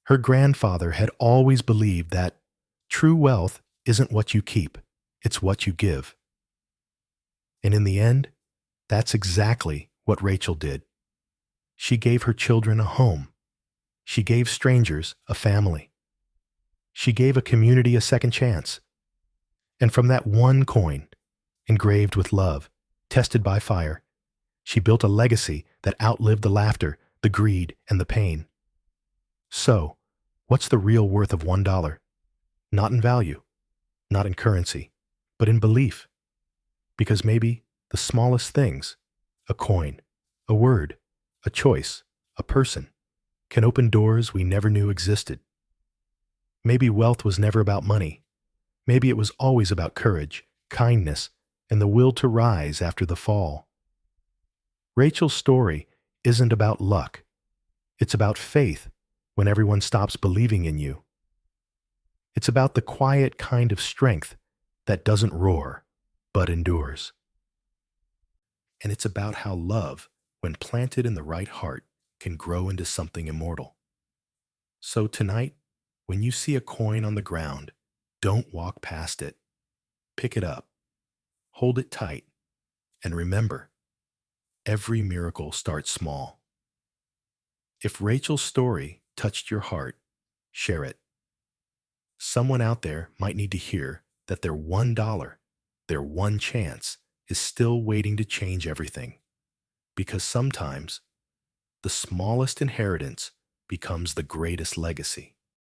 Her grandfather had always believed that true wealth isn't what you keep, it's what you give. And in the end, that's exactly what Rachel did. She gave her children a home. She gave strangers a family. She gave a community a second chance. And from that one coin, engraved with love, tested by fire, she built a legacy that outlived the laughter, the greed, and the pain. So, what's the real worth of $1? Not in value, not in currency, but in belief. Because maybe the smallest things, a coin, a word, a choice, a person, can open doors we never knew existed. Maybe wealth was never about money. Maybe it was always about courage, kindness, and the will to rise after the fall. Rachel's story isn't about luck. It's about faith when everyone stops believing in you. It's about the quiet kind of strength that doesn't roar, but endures. And it's about how love, when planted in the right heart, can grow into something immortal. So tonight, when you see a coin on the ground, don't walk past it. Pick it up, hold it tight, and remember, every miracle starts small. If Rachel's story touched your heart, share it. Someone out there might need to hear that their $1, their one chance, is still waiting to change everything. Because sometimes, the smallest inheritance becomes the greatest legacy.